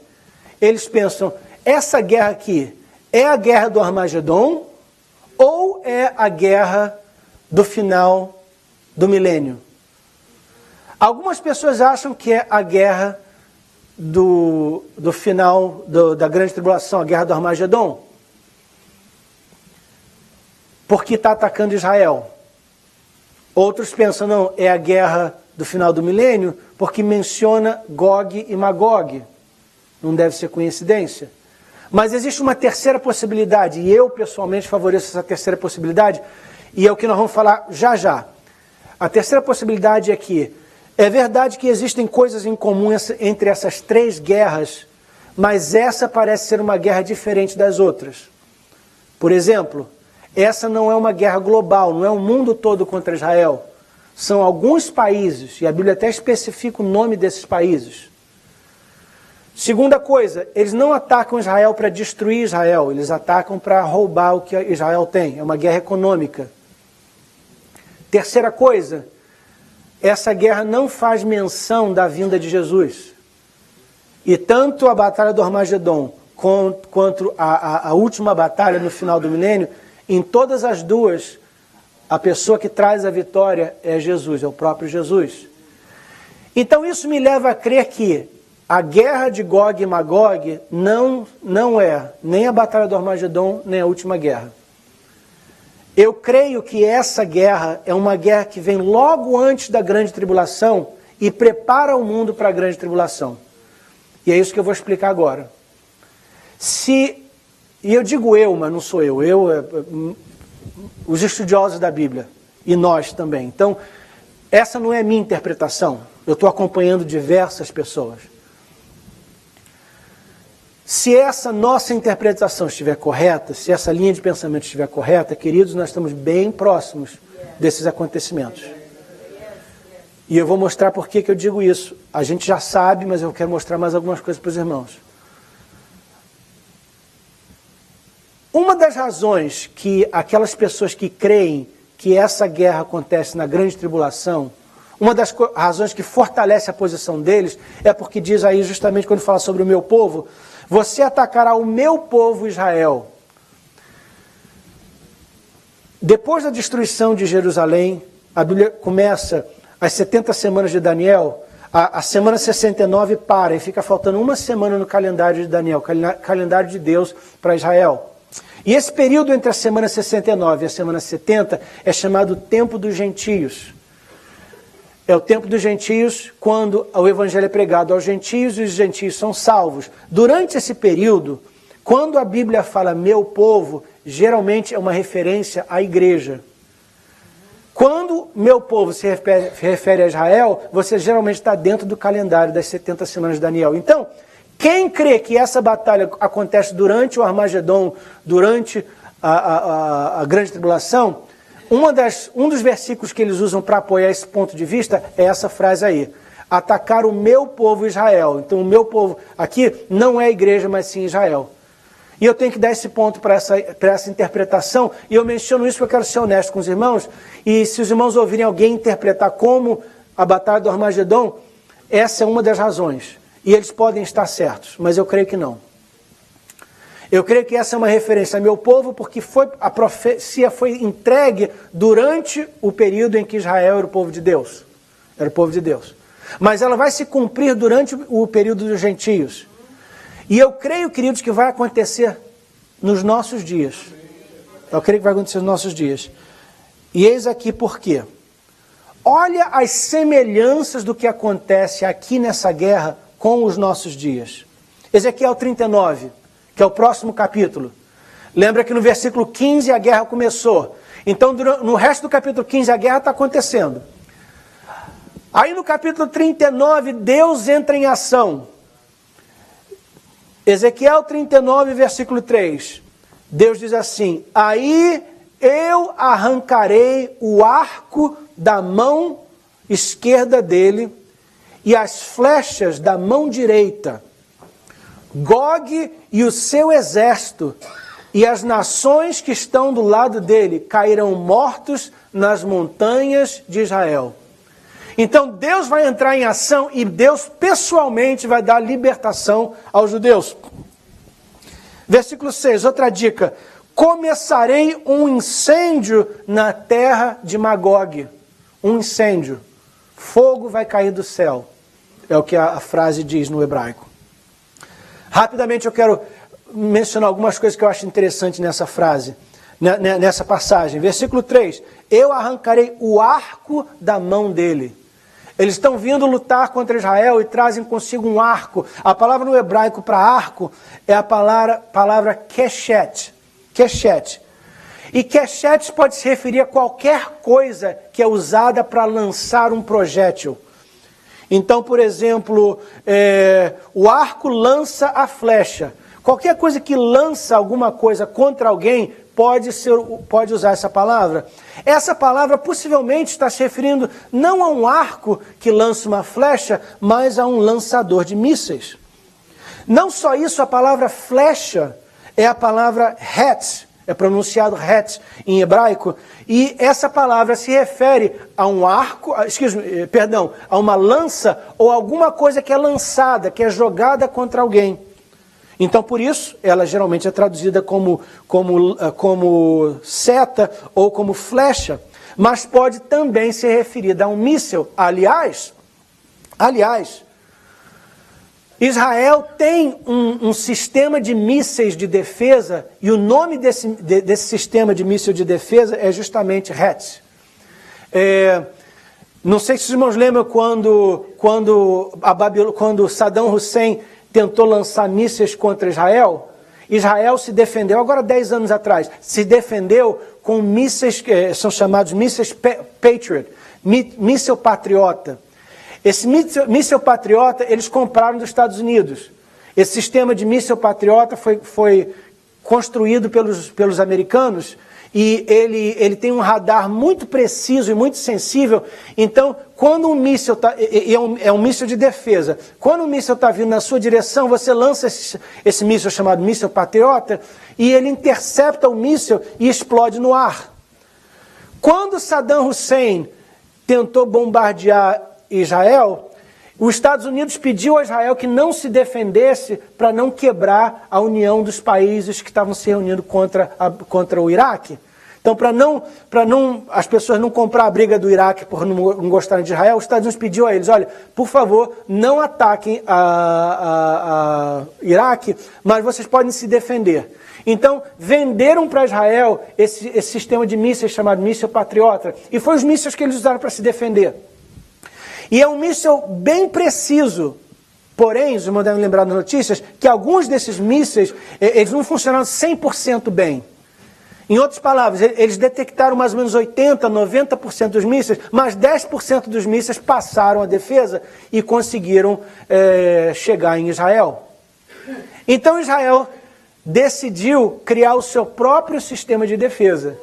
eles pensam, essa guerra aqui é a guerra do Armagedon ou é a guerra do final do milênio? Algumas pessoas acham que é a guerra do final da grande tribulação, a guerra do Armagedon, porque está atacando Israel. Outros pensam, não, é a guerra do final do milênio, porque menciona Gog e Magog. Não deve ser coincidência. Mas existe uma terceira possibilidade, e eu pessoalmente favoreço essa terceira possibilidade, e é o que nós vamos falar já já. A terceira possibilidade é que é verdade que existem coisas em comum entre essas três guerras, mas essa parece ser uma guerra diferente das outras. Por exemplo, essa não é uma guerra global, não é o mundo todo contra Israel. São alguns países, e a Bíblia até especifica o nome desses países. Segunda coisa, eles não atacam Israel para destruir Israel, eles atacam para roubar o que Israel tem. É uma guerra econômica. Terceira coisa, essa guerra não faz menção da vinda de Jesus. E tanto a batalha do Armagedon quanto a última batalha no final do milênio, em todas as duas, a pessoa que traz a vitória é Jesus, é o próprio Jesus. Então isso me leva a crer que a guerra de Gog e Magog não é nem a batalha do Armagedon, nem a última guerra. Eu creio que essa guerra é uma guerra que vem logo antes da grande tribulação e prepara o mundo para a grande tribulação. E é isso que eu vou explicar agora. E eu digo eu, mas não sou eu, os estudiosos da Bíblia, e nós também. Então, essa não é a minha interpretação. Eu estou acompanhando diversas pessoas. Se essa nossa interpretação estiver correta, se essa linha de pensamento estiver correta, queridos, nós estamos bem próximos desses acontecimentos. E eu vou mostrar por que eu digo isso. A gente já sabe, mas eu quero mostrar mais algumas coisas para os irmãos. Uma das razões que aquelas pessoas que creem que essa guerra acontece na grande tribulação, uma das razões que fortalece a posição deles, é porque diz aí justamente quando fala sobre o meu povo, você atacará o meu povo Israel. Depois da destruição de Jerusalém, a Bíblia começa as 70 semanas de Daniel, a semana 69 para, e fica faltando uma semana no calendário de Daniel, calendário de Deus para Israel. E esse período entre a semana 69 e a semana 70 é chamado Tempo dos Gentios. É o tempo dos gentios, quando o evangelho é pregado aos gentios e os gentios são salvos. Durante esse período, quando a Bíblia fala meu povo, geralmente é uma referência à igreja. Quando meu povo se refere a Israel, você geralmente está dentro do calendário das 70 semanas de Daniel. Então, quem crê que essa batalha acontece durante o Armagedon, durante a grande tribulação, um dos versículos que eles usam para apoiar esse ponto de vista é essa frase aí. Atacar o meu povo Israel. Então o meu povo aqui não é a igreja, mas sim Israel. E eu tenho que dar esse ponto para essa interpretação. E eu menciono isso porque eu quero ser honesto com os irmãos. E se os irmãos ouvirem alguém interpretar como a batalha do Armagedon, essa é uma das razões. E eles podem estar certos, mas eu creio que não. Eu creio que essa é uma referência ao meu povo, porque a profecia foi entregue durante o período em que Israel era o povo de Deus. Era o povo de Deus. Mas ela vai se cumprir durante o período dos gentios. E eu creio, queridos, que vai acontecer nos nossos dias. Eu creio que vai acontecer nos nossos dias. E eis aqui por quê. Olha as semelhanças do que acontece aqui nessa guerra com os nossos dias. Ezequiel 39, que é o próximo capítulo. Lembra que no versículo 15 a guerra começou. Então, no resto do capítulo 15, a guerra está acontecendo. Aí no capítulo 39, Deus entra em ação. Ezequiel 39, versículo 3. Deus diz assim: aí eu arrancarei o arco da mão esquerda dele e as flechas da mão direita. Gog e o seu exército e as nações que estão do lado dele cairão mortos nas montanhas de Israel. Então Deus vai entrar em ação e Deus pessoalmente vai dar libertação aos judeus. Versículo 6, outra dica. Começarei um incêndio na terra de Magog. Um incêndio. Fogo vai cair do céu. É o que a frase diz no hebraico. Rapidamente eu quero mencionar algumas coisas que eu acho interessante nessa frase, nessa passagem. Versículo 3. Eu arrancarei o arco da mão dele. Eles estão vindo lutar contra Israel e trazem consigo um arco. A palavra no hebraico para arco é a palavra keshet. Keshet. E keshet pode se referir a qualquer coisa que é usada para lançar um projétil. Então, por exemplo, o arco lança a flecha. Qualquer coisa que lança alguma coisa contra alguém pode usar essa palavra. Essa palavra possivelmente está se referindo não a um arco que lança uma flecha, mas a um lançador de mísseis. Não só isso, a palavra flecha é a palavra het, é pronunciado het em hebraico, e essa palavra se refere a um arco, a uma lança ou alguma coisa que é lançada, que é jogada contra alguém. Então, por isso, ela geralmente é traduzida como seta ou como flecha, mas pode também ser referida a um míssil. Aliás, Israel tem um sistema de mísseis de defesa, e o nome desse sistema de míssil de defesa é justamente het. Não sei se os irmãos lembram quando Saddam Hussein tentou lançar mísseis contra Israel. Israel se defendeu, agora 10 anos atrás, se defendeu com mísseis, são chamados mísseis Patriot, míssil patriota. Esse míssil patriota eles compraram dos Estados Unidos. Esse sistema de míssil patriota foi construído pelos americanos e ele tem um radar muito preciso e muito sensível. Então, quando um míssil é um míssil de defesa, quando um míssil está vindo na sua direção, você lança esse míssil chamado míssil patriota e ele intercepta o míssil e explode no ar. Quando Saddam Hussein tentou bombardear Israel, os Estados Unidos pediu a Israel que não se defendesse para não quebrar a união dos países que estavam se reunindo contra o Iraque. Então, para não as pessoas não comprar a briga do Iraque por não gostarem de Israel, os Estados Unidos pediu a eles, olha, por favor, não ataquem a Iraque, mas vocês podem se defender. Então, venderam para Israel esse sistema de mísseis chamado míssil patriota, e foi os mísseis que eles usaram para se defender. E é um míssil bem preciso, porém, os irmãos devem lembrar das notícias, que alguns desses mísseis, eles não funcionaram 100% bem. Em outras palavras, eles detectaram mais ou menos 80%, 90% dos mísseis, mas 10% dos mísseis passaram a defesa e conseguiram chegar em Israel. Então Israel decidiu criar o seu próprio sistema de defesa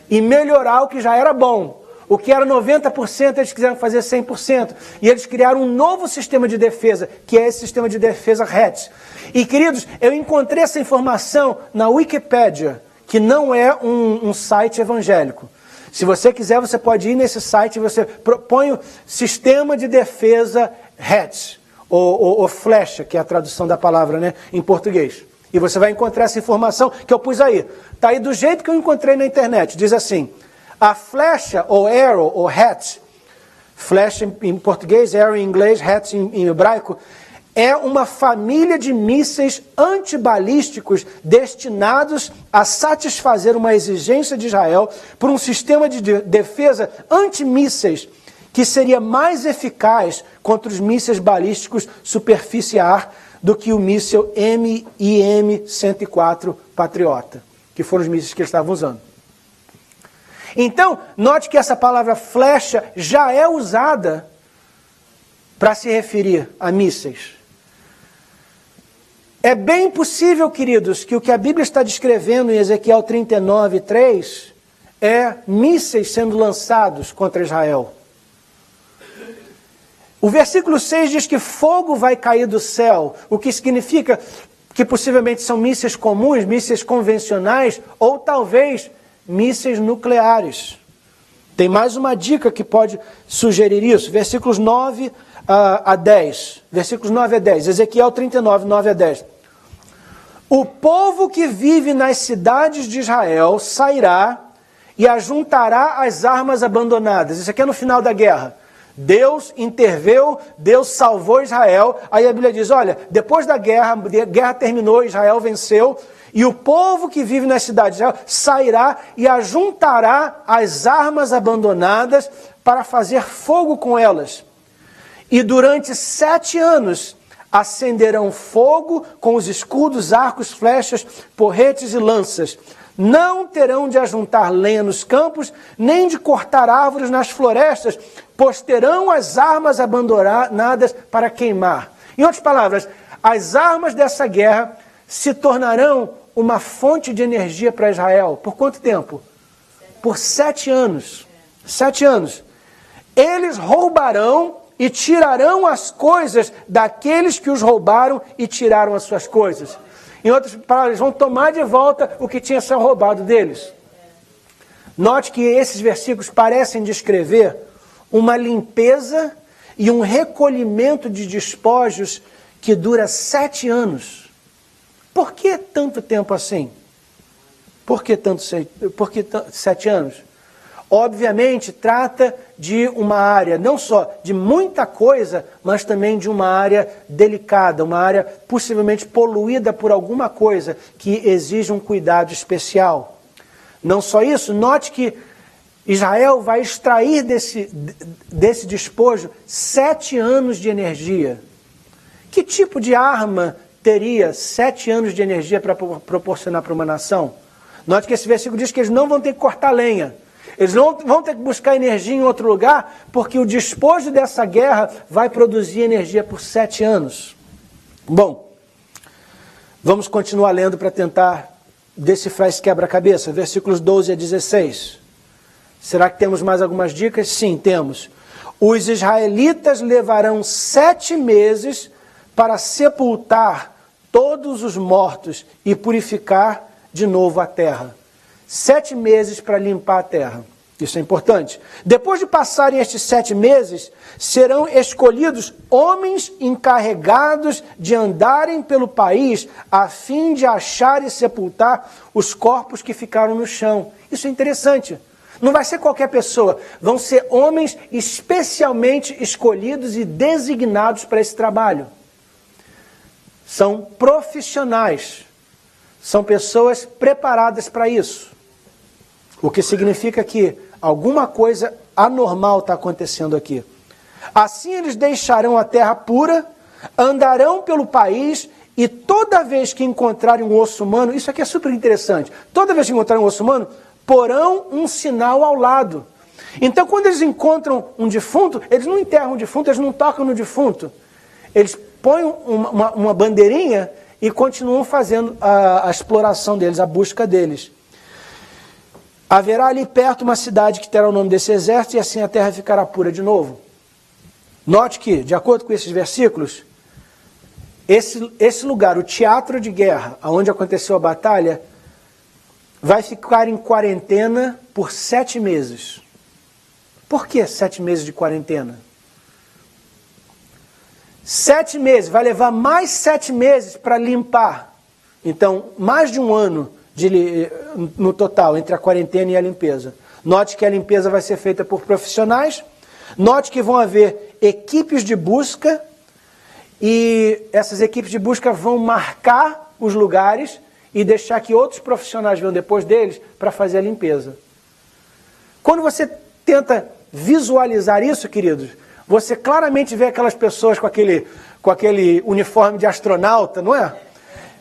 e melhorar o que já era bom. O que era 90%, eles quiseram fazer 100%. E eles criaram um novo sistema de defesa, que é esse sistema de defesa het. E, queridos, eu encontrei essa informação na Wikipédia, que não é um site evangélico. Se você quiser, você pode ir nesse site e você põe o sistema de defesa het, ou flecha, que é a tradução da palavra, né, em português. E você vai encontrar essa informação que eu pus aí. Está aí do jeito que eu encontrei na internet. Diz assim: a flecha, ou arrow, ou hat, flecha em português, arrow em inglês, hat em hebraico, é uma família de mísseis antibalísticos destinados a satisfazer uma exigência de Israel por um sistema de defesa antimísseis que seria mais eficaz contra os mísseis balísticos superfície-ar do que o míssil MIM-104 Patriota, que foram os mísseis que eles estavam usando. Então, note que essa palavra flecha já é usada para se referir a mísseis. É bem possível, queridos, que o que a Bíblia está descrevendo em Ezequiel 39:3 é mísseis sendo lançados contra Israel. O versículo 6 diz que fogo vai cair do céu, o que significa que possivelmente são mísseis comuns, mísseis convencionais, ou talvez mísseis nucleares. Tem mais uma dica que pode sugerir isso. Versículos 9 a 10. Versículos 9 a 10. Ezequiel 39, 9 a 10. O povo que vive nas cidades de Israel sairá e ajuntará as armas abandonadas. Isso aqui é no final da guerra. Deus interveio, Deus salvou Israel. Aí a Bíblia diz, olha, depois da guerra, a guerra terminou, Israel venceu. E o povo que vive nas cidades de Israel sairá e ajuntará as armas abandonadas para fazer fogo com elas. E durante 7 anos acenderão fogo com os escudos, arcos, flechas, porretes e lanças. Não terão de ajuntar lenha nos campos, nem de cortar árvores nas florestas, pois terão as armas abandonadas para queimar. Em outras palavras, as armas dessa guerra se tornarão uma fonte de energia para Israel. Por quanto tempo? Por 7 anos. 7 anos. Eles roubarão e tirarão as coisas daqueles que os roubaram e tiraram as suas coisas. Em outras palavras, eles vão tomar de volta o que tinha sido roubado deles. Note que esses versículos parecem descrever uma limpeza e um recolhimento de despojos que dura 7 anos. Por que tanto tempo assim? Por que 7 anos? Obviamente, trata de uma área, não só de muita coisa, mas também de uma área delicada, uma área possivelmente poluída por alguma coisa que exige um cuidado especial. Não só isso, note que Israel vai extrair desse despojo 7 anos de energia. Que tipo de arma teria 7 anos de energia para proporcionar para uma nação? Note que esse versículo diz que eles não vão ter que cortar lenha. Eles não vão ter que buscar energia em outro lugar, porque o despojo dessa guerra vai produzir energia por 7 anos. Bom, vamos continuar lendo para tentar decifrar esse quebra-cabeça. Versículos 12 a 16. Será que temos mais algumas dicas? Sim, temos. Os israelitas levarão 7 meses para sepultar todos os mortos e purificar de novo a terra. 7 meses para limpar a terra. Isso é importante. Depois de passarem estes 7 meses, serão escolhidos homens encarregados de andarem pelo país a fim de achar e sepultar os corpos que ficaram no chão. Isso é interessante. Não vai ser qualquer pessoa. Vão ser homens especialmente escolhidos e designados para esse trabalho. São profissionais. São pessoas preparadas para isso. O que significa que alguma coisa anormal está acontecendo aqui. Assim eles deixarão a terra pura, andarão pelo país e toda vez que encontrarem um osso humano, isso aqui é super interessante, toda vez que encontrarem um osso humano, porão um sinal ao lado. Então quando eles encontram um defunto, eles não enterram o defunto, eles não tocam no defunto. Eles põem uma bandeirinha e continuam fazendo a exploração deles, a busca deles. Haverá ali perto uma cidade que terá o nome desse exército e assim a terra ficará pura de novo. Note que, de acordo com esses versículos, esse lugar, o teatro de guerra, onde aconteceu a batalha, vai ficar em quarentena por 7 meses. Por que 7 meses de quarentena? 7 meses, vai levar mais 7 meses para limpar. Então, mais de um ano no total, entre a quarentena e a limpeza. Note que a limpeza vai ser feita por profissionais. Note que vão haver equipes de busca e essas equipes de busca vão marcar os lugares e deixar que outros profissionais venham depois deles para fazer a limpeza. Quando você tenta visualizar isso, queridos, você claramente vê aquelas pessoas com aquele uniforme de astronauta, não é?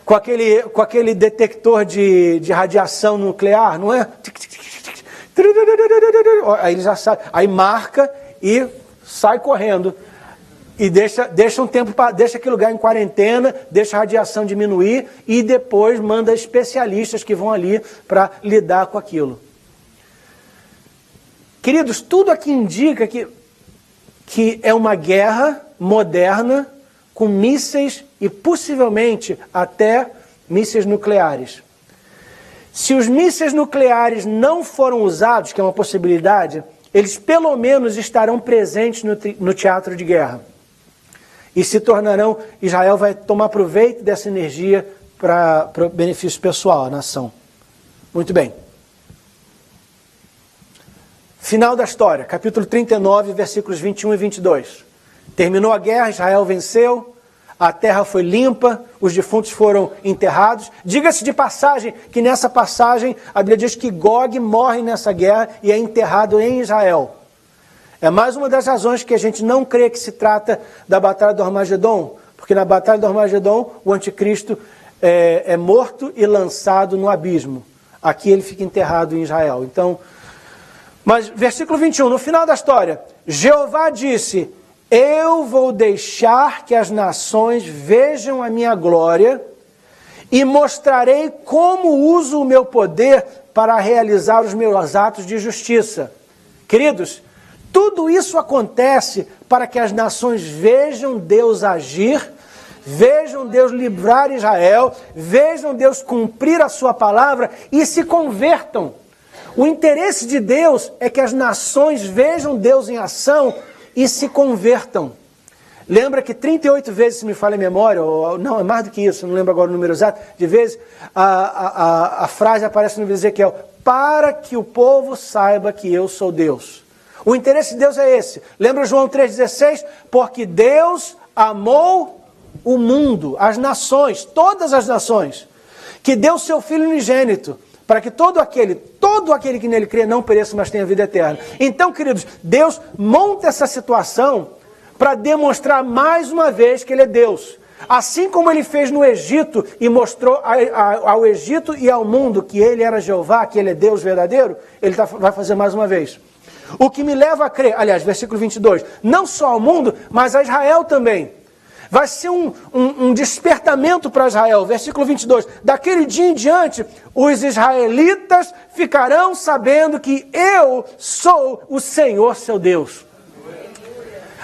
Com aquele detector de radiação nuclear, não é? Aí ele já sabe, aí marca e sai correndo. E deixa um tempo, deixa aquele lugar em quarentena, deixa a radiação diminuir e depois manda especialistas que vão ali para lidar com aquilo. Queridos, tudo aqui indica que é uma guerra moderna com mísseis e possivelmente até mísseis nucleares. Se os mísseis nucleares não foram usados, que é uma possibilidade, eles pelo menos estarão presentes no teatro de guerra. E se tornarão, Israel vai tomar proveito dessa energia para o benefício pessoal, a nação. Muito bem. Final da história, capítulo 39, versículos 21 e 22. Terminou a guerra, Israel venceu, a terra foi limpa, os defuntos foram enterrados. Diga-se de passagem que nessa passagem a Bíblia diz que Gog morre nessa guerra e é enterrado em Israel. É mais uma das razões que a gente não crê que se trata da Batalha do Armagedon, porque na Batalha do Armagedon o anticristo é morto e lançado no abismo. Aqui ele fica enterrado em Israel. Então, mas versículo 21, no final da história, Jeová disse: eu vou deixar que as nações vejam a minha glória e mostrarei como uso o meu poder para realizar os meus atos de justiça. Queridos, tudo isso acontece para que as nações vejam Deus agir, vejam Deus livrar Israel, vejam Deus cumprir a sua palavra e se convertam. O interesse de Deus é que as nações vejam Deus em ação e se convertam. Lembra que 38 vezes, se me falha a memória, ou não, é mais do que isso, não lembro agora o número exato, de vezes a frase aparece no Ezequiel: para que o povo saiba que eu sou Deus. O interesse de Deus é esse. Lembra João 3,16? Porque Deus amou o mundo, as nações, todas as nações, que deu seu Filho unigênito, para que todo aquele que nele crê não pereça, mas tenha vida eterna. Então, queridos, Deus monta essa situação para demonstrar mais uma vez que Ele é Deus. Assim como Ele fez no Egito e mostrou ao Egito e ao mundo que Ele era Jeová, que Ele é Deus verdadeiro, Ele vai fazer mais uma vez. O que me leva a crer, aliás, versículo 22, não só ao mundo, mas a Israel também. Vai ser um despertamento para Israel. Versículo 22. Daquele dia em diante, os israelitas ficarão sabendo que eu sou o Senhor seu Deus.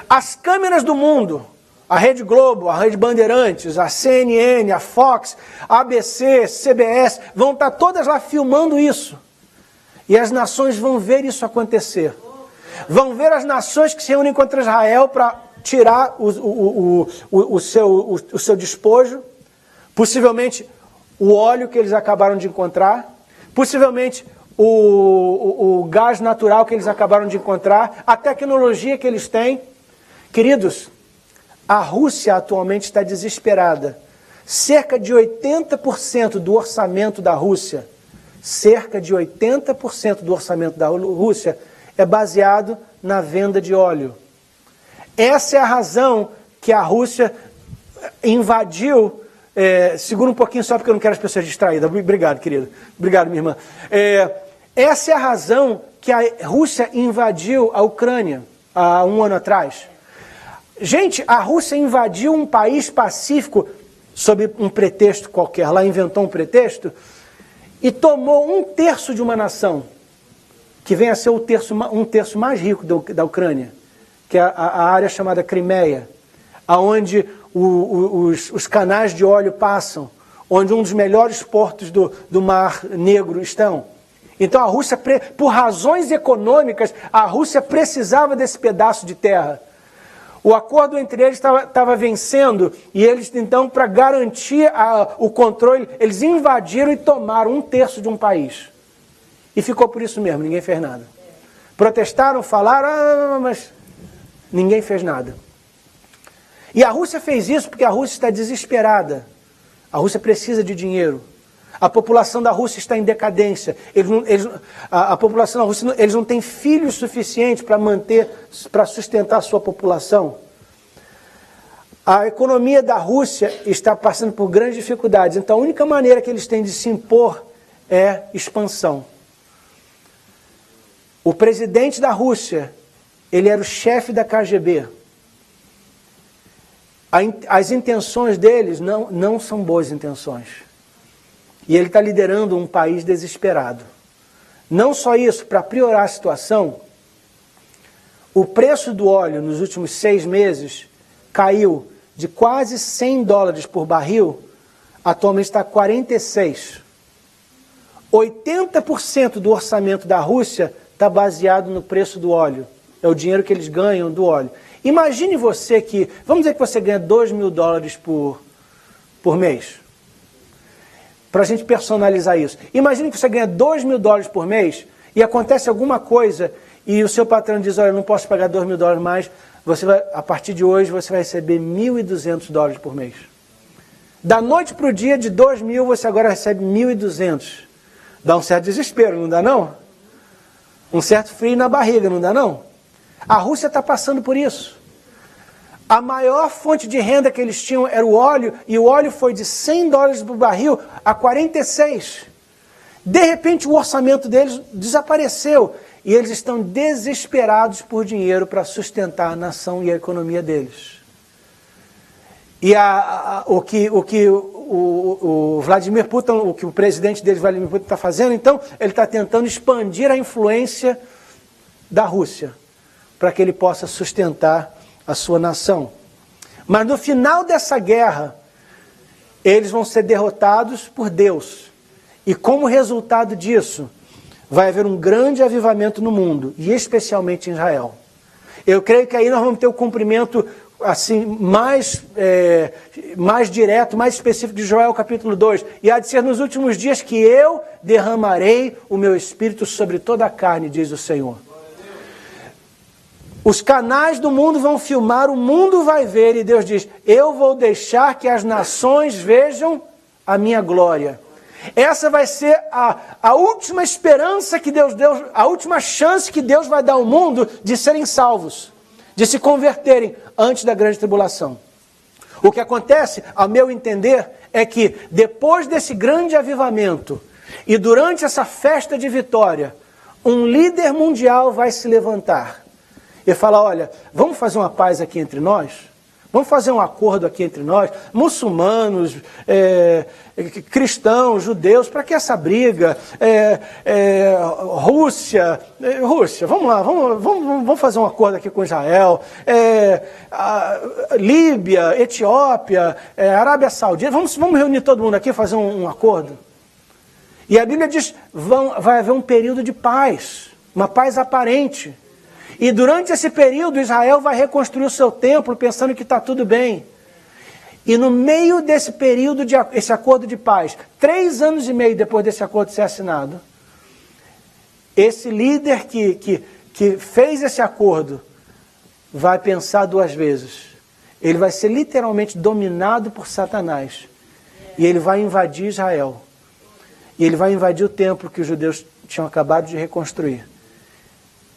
As câmeras do mundo, a Rede Globo, a Rede Bandeirantes, a CNN, a Fox, a ABC, CBS, vão estar todas lá filmando isso. E as nações vão ver isso acontecer. Vão ver as nações que se reúnem contra Israel para tirar o seu despojo, possivelmente o óleo que eles acabaram de encontrar, possivelmente o gás natural que eles acabaram de encontrar, a tecnologia que eles têm. Queridos, a Rússia atualmente está desesperada. Cerca de 80% do orçamento da Rússia, é baseado na venda de óleo. Essa é a razão que a Rússia invadiu. Segura um pouquinho só porque eu não quero as pessoas distraídas. Obrigado, querido. Obrigado, minha irmã. Essa é a razão que a Rússia invadiu a Ucrânia há um ano atrás. Gente, a Rússia invadiu um país pacífico sob um pretexto qualquer. Lá inventou um pretexto e tomou 1/3 de uma nação, que vem a ser um terço mais rico da Ucrânia, que é a área chamada Crimeia, onde os canais de óleo passam, onde um dos melhores portos do Mar Negro estão. Então a Rússia, por razões econômicas, a Rússia precisava desse pedaço de terra. O acordo entre eles estava vencendo, e eles então, para garantir o controle, eles invadiram e tomaram 1/3 de um país. E ficou por isso mesmo, ninguém fez nada. Protestaram, falaram, mas ninguém fez nada. E a Rússia fez isso porque a Rússia está desesperada. A Rússia precisa de dinheiro. A população da Rússia está em decadência. A população da Rússia, eles não têm filhos suficientes para sustentar a sua população. A economia da Rússia está passando por grandes dificuldades. Então, a única maneira que eles têm de se impor é expansão. O presidente da Rússia, ele era o chefe da KGB. As intenções deles não são boas intenções. E ele está liderando um país desesperado. Não só isso, para piorar a situação, o preço do óleo nos últimos 6 meses caiu de quase $100 por barril, atualmente está 46. 80% do orçamento da Rússia está baseado no preço do óleo. É o dinheiro que eles ganham do óleo. Imagine você que, vamos dizer que você ganha $2.000 por mês. Para a gente personalizar isso. Imagine que você ganha $2.000 por mês e acontece alguma coisa e o seu patrão diz, olha, eu não posso pagar $2.000 mais, a partir de hoje você vai receber $1.200 por mês. Da noite para o dia, de 2.000, você agora recebe 1.200. Dá um certo desespero, não dá não? Um certo frio na barriga, não dá não? A Rússia está passando por isso. A maior fonte de renda que eles tinham era o óleo, e o óleo foi de $100 por barril a 46. De repente o orçamento deles desapareceu, e eles estão desesperados por dinheiro para sustentar a nação e a economia deles. E o Vladimir Putin, o que o presidente deles, Vladimir Putin, está fazendo, então, ele está tentando expandir a influência da Rússia, para que ele possa sustentar a sua nação. Mas no final dessa guerra, eles vão ser derrotados por Deus. E como resultado disso, vai haver um grande avivamento no mundo, e especialmente em Israel. Eu creio que aí nós vamos ter o cumprimento assim, mais direto, mais específico de Joel capítulo 2. E há de ser nos últimos dias que eu derramarei o meu espírito sobre toda a carne, diz o Senhor. Os canais do mundo vão filmar, o mundo vai ver, e Deus diz, eu vou deixar que as nações vejam a minha glória. Essa vai ser a última esperança que Deus deu, a última chance que Deus vai dar ao mundo de serem salvos, de se converterem antes da grande tribulação. O que acontece, ao meu entender, é que depois desse grande avivamento e durante essa festa de vitória, um líder mundial vai se levantar e falar, olha, vamos fazer uma paz aqui entre nós? Vamos fazer um acordo aqui entre nós, muçulmanos, cristãos, judeus, para que essa briga? Rússia, vamos lá, vamos fazer um acordo aqui com Israel, Líbia, Etiópia, Arábia Saudita, vamos reunir todo mundo aqui e fazer um acordo. E a Bíblia diz, vai haver um período de paz, uma paz aparente. E durante esse período, Israel vai reconstruir o seu templo, pensando que está tudo bem. E no meio desse período, esse acordo de paz, 3 anos e meio depois desse acordo ser assinado, esse líder que fez esse acordo vai pensar 2 vezes. Ele vai ser literalmente dominado por Satanás. E ele vai invadir Israel. E ele vai invadir o templo que os judeus tinham acabado de reconstruir.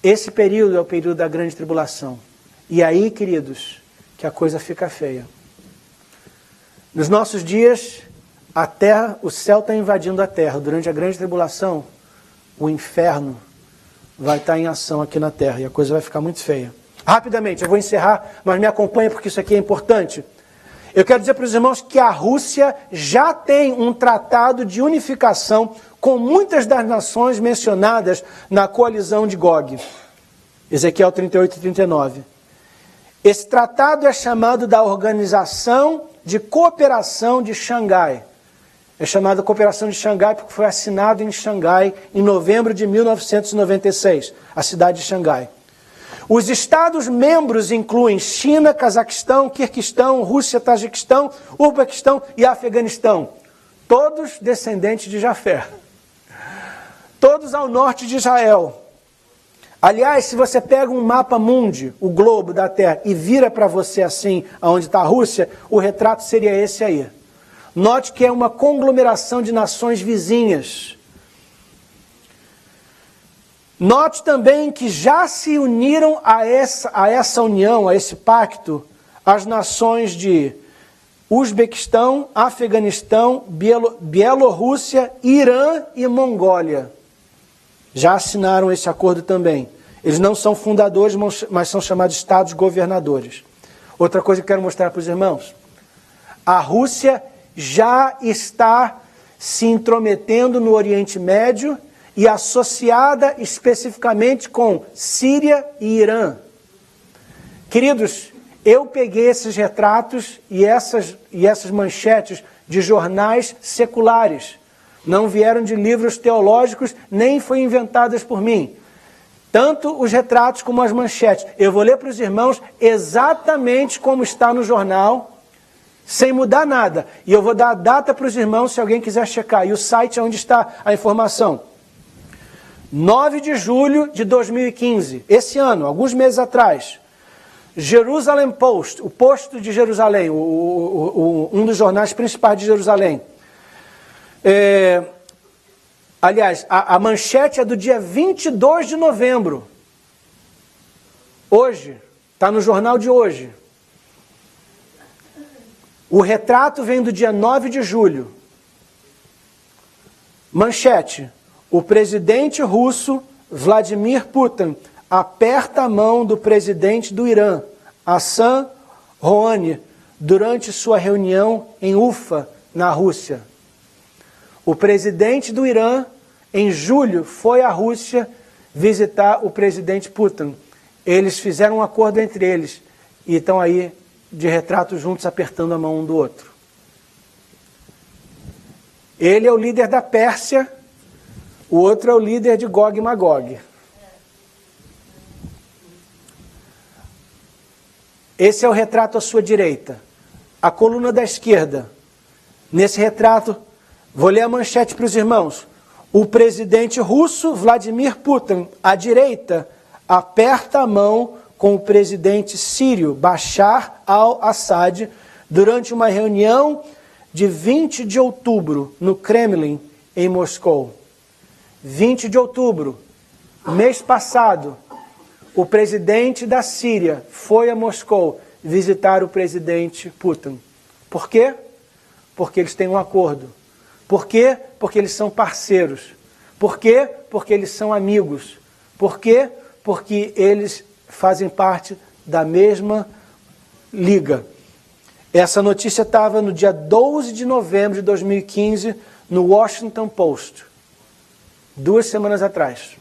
Esse período é o período da grande tribulação. E aí, queridos, que a coisa fica feia. Nos nossos dias, a terra, o céu está invadindo a terra. Durante a grande tribulação, o inferno vai estar em ação aqui na terra. E a coisa vai ficar muito feia. Rapidamente, eu vou encerrar, mas me acompanha porque isso aqui é importante. Eu quero dizer para os irmãos que a Rússia já tem um tratado de unificação com muitas das nações mencionadas na coalizão de Gog. Ezequiel 38 e 39. Esse tratado é chamado da Organização de Cooperação de Xangai. É chamado Cooperação de Xangai porque foi assinado em Xangai em novembro de 1996, a cidade de Xangai. Os Estados-membros incluem China, Cazaquistão, Quirguistão, Rússia, Tajiquistão, Uzbequistão e Afeganistão. Todos descendentes de Jafé. Todos ao norte de Israel. Aliás, se você pega um mapa mundi, o globo da Terra, e vira para você assim, onde está a Rússia, o retrato seria esse aí. Note que é uma conglomeração de nações vizinhas. Note também que já se uniram a essa união, a esse pacto, as nações de Uzbequistão, Afeganistão, Bielorrússia, Irã e Mongólia. Já assinaram esse acordo também. Eles não são fundadores, mas são chamados estados governadores. Outra coisa que eu quero mostrar para os irmãos. A Rússia já está se intrometendo no Oriente Médio e associada especificamente com Síria e Irã. Queridos, eu peguei esses retratos e essas manchetes de jornais seculares. Não vieram de livros teológicos, nem foram inventadas por mim. Tanto os retratos como as manchetes. Eu vou ler para os irmãos exatamente como está no jornal, sem mudar nada. E eu vou dar a data para os irmãos, se alguém quiser checar. E o site é onde está a informação. 9 de julho de 2015, esse ano, alguns meses atrás. Jerusalem Post, o Posto de Jerusalém, um dos jornais principais de Jerusalém. Aliás, a manchete é do dia 22 de novembro. Hoje, está no jornal de hoje. O retrato vem do dia 9 de julho. Manchete: o presidente russo Vladimir Putin aperta a mão do presidente do Irã, Hassan Rouhani, durante sua reunião em Ufa, na Rússia. O presidente do Irã, em julho, foi à Rússia visitar o presidente Putin. Eles fizeram um acordo entre eles e estão aí de retrato juntos, apertando a mão um do outro. Ele é o líder da Pérsia, o outro é o líder de Gog e Magog. Esse é o retrato à sua direita. A coluna da esquerda. Nesse retrato, vou ler a manchete para os irmãos. O presidente russo, Vladimir Putin, à direita, aperta a mão com o presidente sírio, Bashar al-Assad, durante uma reunião de 20 de outubro, no Kremlin, em Moscou. 20 de outubro, mês passado, o presidente da Síria foi a Moscou visitar o presidente Putin. Por quê? Porque eles têm um acordo. Por quê? Porque eles são parceiros. Por quê? Porque eles são amigos. Por quê? Porque eles fazem parte da mesma liga. Essa notícia estava no dia 12 de novembro de 2015 no Washington Post. 2 semanas atrás.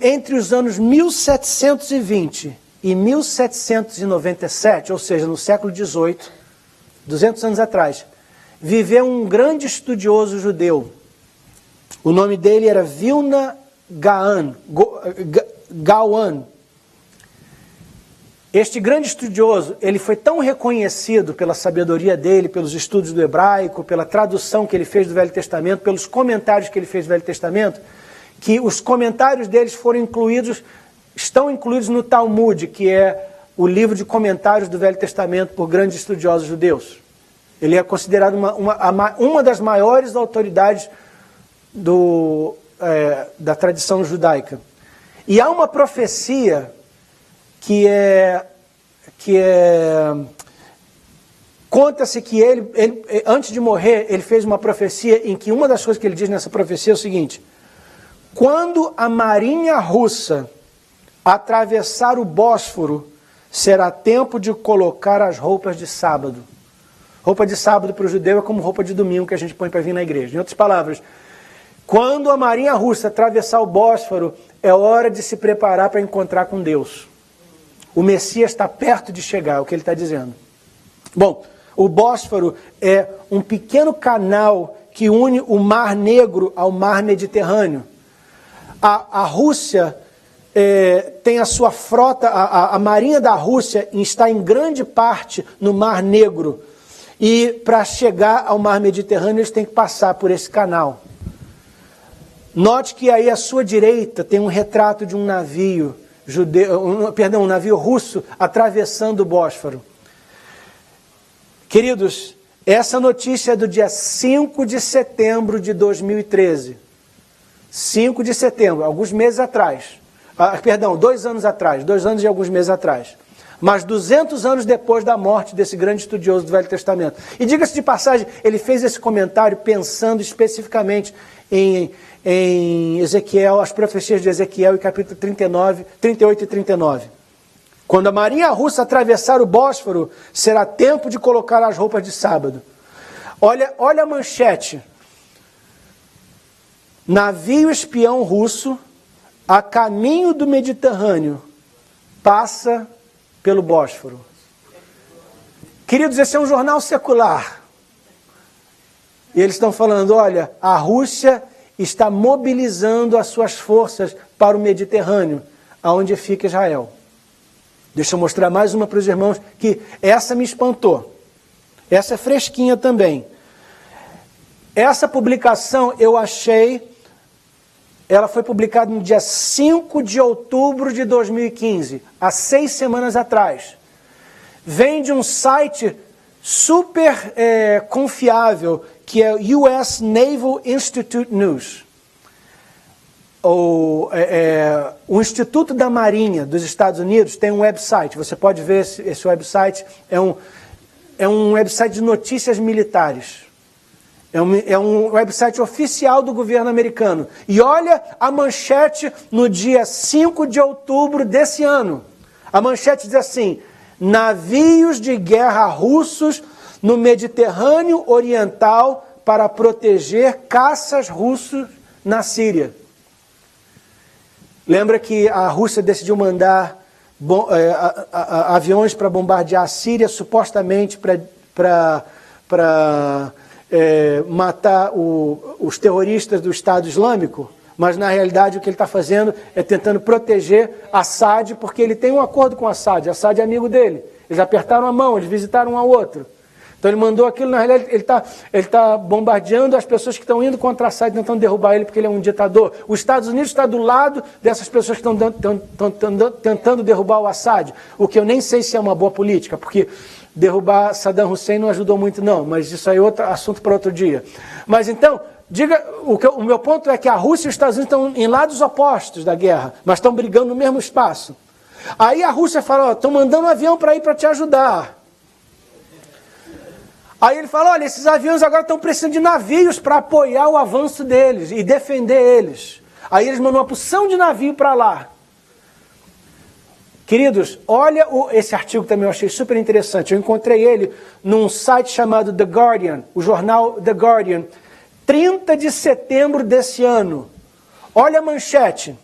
Entre os anos 1720 e 1797, ou seja, no século XVIII, 200 anos atrás, viveu um grande estudioso judeu. O nome dele era Vilna Gaon. Este grande estudioso, ele foi tão reconhecido pela sabedoria dele, pelos estudos do hebraico, pela tradução que ele fez do Velho Testamento, pelos comentários que ele fez do Velho Testamento, que os comentários deles estão incluídos no Talmud, que é o livro de comentários do Velho Testamento por grandes estudiosos judeus. Ele é considerado uma das maiores autoridades da tradição judaica. E há uma profecia conta-se que ele, antes de morrer, ele fez uma profecia em que uma das coisas que ele diz nessa profecia é o seguinte: quando a marinha russa atravessar o Bósforo, será tempo de colocar as roupas de sábado. Roupa de sábado para o judeu é como roupa de domingo que a gente põe para vir na igreja. Em outras palavras, quando a marinha russa atravessar o Bósforo, é hora de se preparar para encontrar com Deus. O Messias está perto de chegar, é o que ele está dizendo. Bom, o Bósforo é um pequeno canal que une o Mar Negro ao Mar Mediterrâneo. A Rússia tem a sua frota, a marinha da Rússia está em grande parte no Mar Negro. E para chegar ao Mar Mediterrâneo, eles têm que passar por esse canal. Note que aí à sua direita tem um retrato de um navio um navio russo atravessando o Bósforo. Queridos, essa notícia é do dia 5 de setembro de 2013. 5 de setembro, alguns meses atrás. 2 anos atrás, 2 anos e alguns meses atrás. Mas 200 anos depois da morte desse grande estudioso do Velho Testamento. E diga-se de passagem, ele fez esse comentário pensando especificamente em Ezequiel, as profecias de Ezequiel, em capítulo 38 e 39. Quando a marinha russa atravessar o Bósforo, será tempo de colocar as roupas de sábado. Olha a manchete. Navio espião russo, a caminho do Mediterrâneo, passa pelo Bósforo. Queridos, esse é um jornal secular. E eles estão falando, olha, a Rússia está mobilizando as suas forças para o Mediterrâneo, aonde fica Israel. Deixa eu mostrar mais uma para os irmãos, que essa me espantou. Essa é fresquinha também. Essa publicação eu achei, ela foi publicada no dia 5 de outubro de 2015, há 6 semanas atrás. Vem de um site super confiável, que é o US Naval Institute News. O Instituto da Marinha dos Estados Unidos tem um website, você pode ver esse website, é um website de notícias militares. É um website oficial do governo americano. E olha a manchete no dia 5 de outubro desse ano. A manchete diz assim: navios de guerra russos no Mediterrâneo Oriental para proteger caças russos na Síria. Lembra que a Rússia decidiu mandar aviões para bombardear a Síria, supostamente para matar os terroristas do Estado Islâmico? Mas na realidade o que ele está fazendo é tentando proteger Assad, porque ele tem um acordo com Assad. Assad é amigo dele. Eles apertaram a mão, eles visitaram um ao outro. Então ele mandou aquilo, na realidade ele tá bombardeando as pessoas que estão indo contra Assad, tentando derrubar ele porque ele é um ditador. Os Estados Unidos está do lado dessas pessoas que estão tentando derrubar o Assad, o que eu nem sei se é uma boa política, porque derrubar Saddam Hussein não ajudou muito não, mas isso aí é outro assunto para outro dia. Mas então, o meu ponto é que a Rússia e os Estados Unidos estão em lados opostos da guerra, mas estão brigando no mesmo espaço. Aí a Rússia fala, estão mandando um avião para ir para te ajudar. Aí ele fala, olha, esses aviões agora estão precisando de navios para apoiar o avanço deles e defender eles. Aí eles mandam uma porção de navio para lá. Queridos, olha esse artigo também eu achei super interessante. Eu encontrei ele num site chamado The Guardian, o jornal The Guardian, 30 de setembro desse ano. Olha a manchete.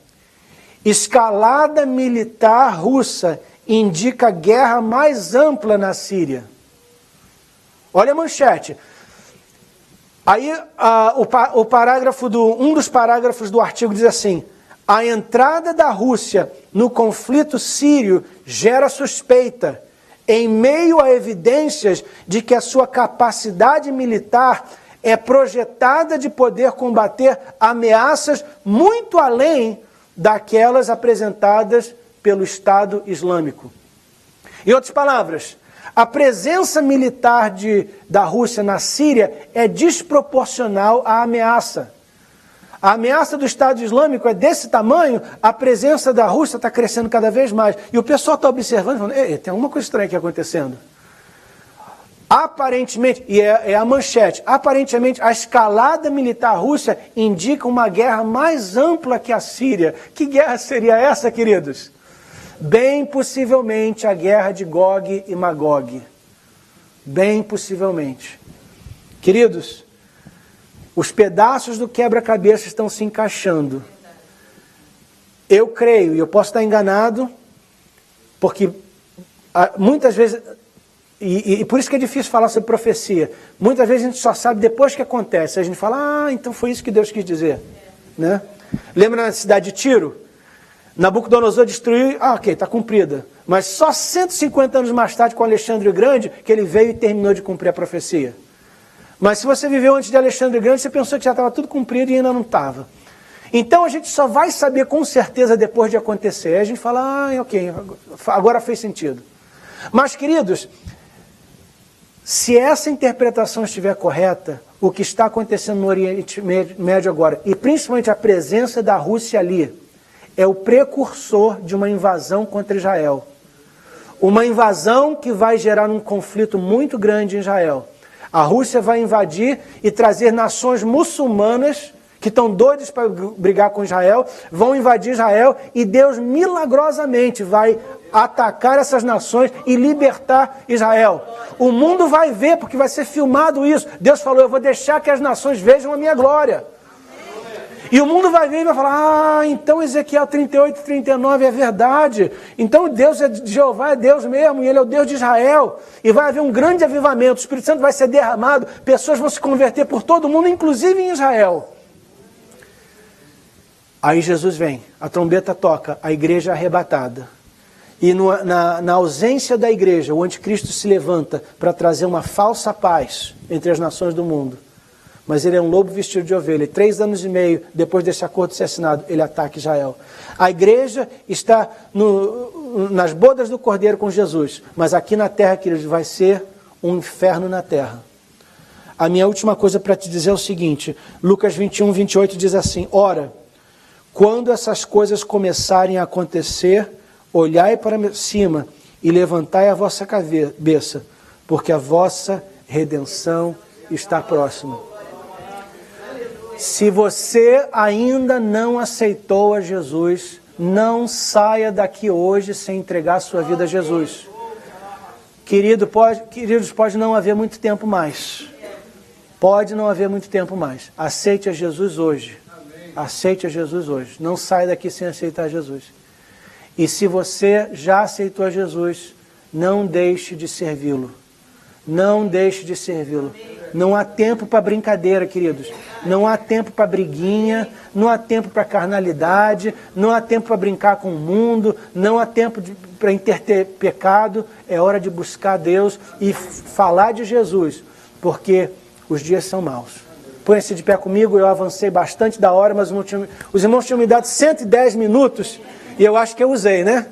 Escalada militar russa indica guerra mais ampla na Síria. Olha a manchete. Aí um dos parágrafos do artigo diz assim: a entrada da Rússia no conflito sírio gera suspeita, em meio a evidências de que a sua capacidade militar é projetada de poder combater ameaças muito além daquelas apresentadas pelo Estado Islâmico. Em outras palavras, a presença militar da Rússia na Síria é desproporcional à ameaça. A ameaça do Estado Islâmico é desse tamanho, a presença da Rússia está crescendo cada vez mais. E o pessoal está observando, falando, tem alguma coisa estranha aqui acontecendo. Aparentemente, e é a manchete, aparentemente a escalada militar russa indica uma guerra mais ampla que a Síria. Que guerra seria essa, queridos? Bem possivelmente a guerra de Gog e Magog. Bem possivelmente. Queridos, os pedaços do quebra-cabeça estão se encaixando. Eu creio, e eu posso estar enganado, porque muitas vezes, e por isso que é difícil falar sobre profecia, muitas vezes a gente só sabe depois que acontece. A gente fala, então foi isso que Deus quis dizer. Né? Lembra na cidade de Tiro? Nabucodonosor destruiu, ok, está cumprida. Mas só 150 anos mais tarde, com Alexandre o Grande, que ele veio e terminou de cumprir a profecia. Mas se você viveu antes de Alexandre o Grande, você pensou que já estava tudo cumprido e ainda não estava. Então a gente só vai saber com certeza depois de acontecer. Aí a gente fala, ok, agora fez sentido. Mas, queridos, Se essa interpretação estiver correta, o que está acontecendo no Oriente Médio agora, e principalmente a presença da Rússia ali, é o precursor de uma invasão contra Israel. Uma invasão que vai gerar um conflito muito grande em Israel. A Rússia vai invadir e trazer nações muçulmanas que estão doidos para brigar com Israel, vão invadir Israel e Deus milagrosamente vai atacar essas nações e libertar Israel. O mundo vai ver, porque vai ser filmado isso. Deus falou, eu vou deixar que as nações vejam a minha glória. E o mundo vai ver e vai falar, então Ezequiel 38, 39 é verdade. Então Deus Jeová é Deus mesmo, e Ele é o Deus de Israel. E vai haver um grande avivamento, o Espírito Santo vai ser derramado, pessoas vão se converter por todo o mundo, inclusive em Israel. Aí Jesus vem, a trombeta toca, a igreja é arrebatada. E na ausência da igreja, o anticristo se levanta para trazer uma falsa paz entre as nações do mundo. Mas ele é um lobo vestido de ovelha. E 3 anos e meio depois desse acordo ser assinado, ele ataca Israel. A igreja está nas bodas do Cordeiro com Jesus. Mas aqui na terra, queridos, vai ser um inferno na terra. A minha última coisa para te dizer é o seguinte. Lucas 21, 28 diz assim, ora, quando essas coisas começarem a acontecer, olhai para cima e levantai a vossa cabeça, porque a vossa redenção está próxima. Se você ainda não aceitou a Jesus, não saia daqui hoje sem entregar a sua vida a Jesus. Queridos, pode não haver muito tempo mais. Pode não haver muito tempo mais. Aceite a Jesus hoje. Aceite a Jesus hoje. Não saia daqui sem aceitar Jesus. E se você já aceitou a Jesus, não deixe de servi-lo. Não deixe de servi-lo. Não há tempo para brincadeira, queridos. Não há tempo para briguinha, não há tempo para carnalidade, não há tempo para brincar com o mundo, não há tempo para ter pecado. É hora de buscar Deus e falar de Jesus, porque os dias são maus. Põe-se de pé comigo, eu avancei bastante da hora, mas os irmãos tinham me dado 110 minutos e eu acho que eu usei, né?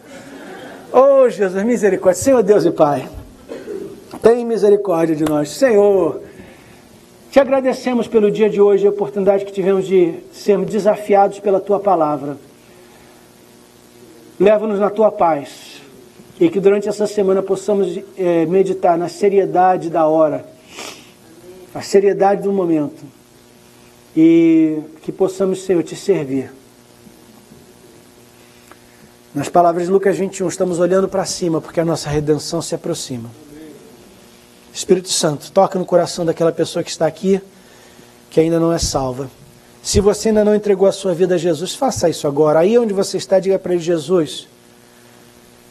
Oh, Jesus, misericórdia. Senhor Deus e Pai, tem misericórdia de nós. Senhor, te agradecemos pelo dia de hoje, a oportunidade que tivemos de sermos desafiados pela Tua palavra. Leva-nos na Tua paz e que durante essa semana possamos meditar na seriedade da hora, a seriedade do momento e que possamos, Senhor, Te servir. Nas palavras de Lucas 21, estamos olhando para cima porque a nossa redenção se aproxima. Espírito Santo, toca no coração daquela pessoa que está aqui, que ainda não é salva. Se você ainda não entregou a sua vida a Jesus, faça isso agora. Aí onde você está, diga para ele, Jesus,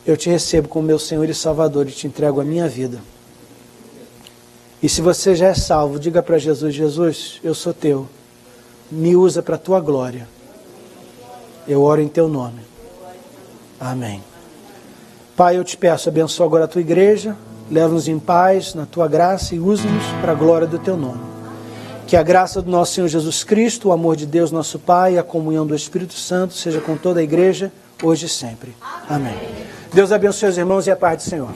eu te recebo como meu Senhor e Salvador e te entrego a minha vida. E se você já é salvo, diga para Jesus, Jesus, eu sou teu. Me usa para a tua glória. Eu oro em teu nome. Amém. Pai, eu te peço, abençoa agora a tua igreja. Leva-nos em paz, na Tua graça e usa-nos para a glória do Teu nome. Que a graça do nosso Senhor Jesus Cristo, o amor de Deus nosso Pai e a comunhão do Espírito Santo seja com toda a igreja, hoje e sempre. Amém. Deus abençoe os irmãos e a paz do Senhor.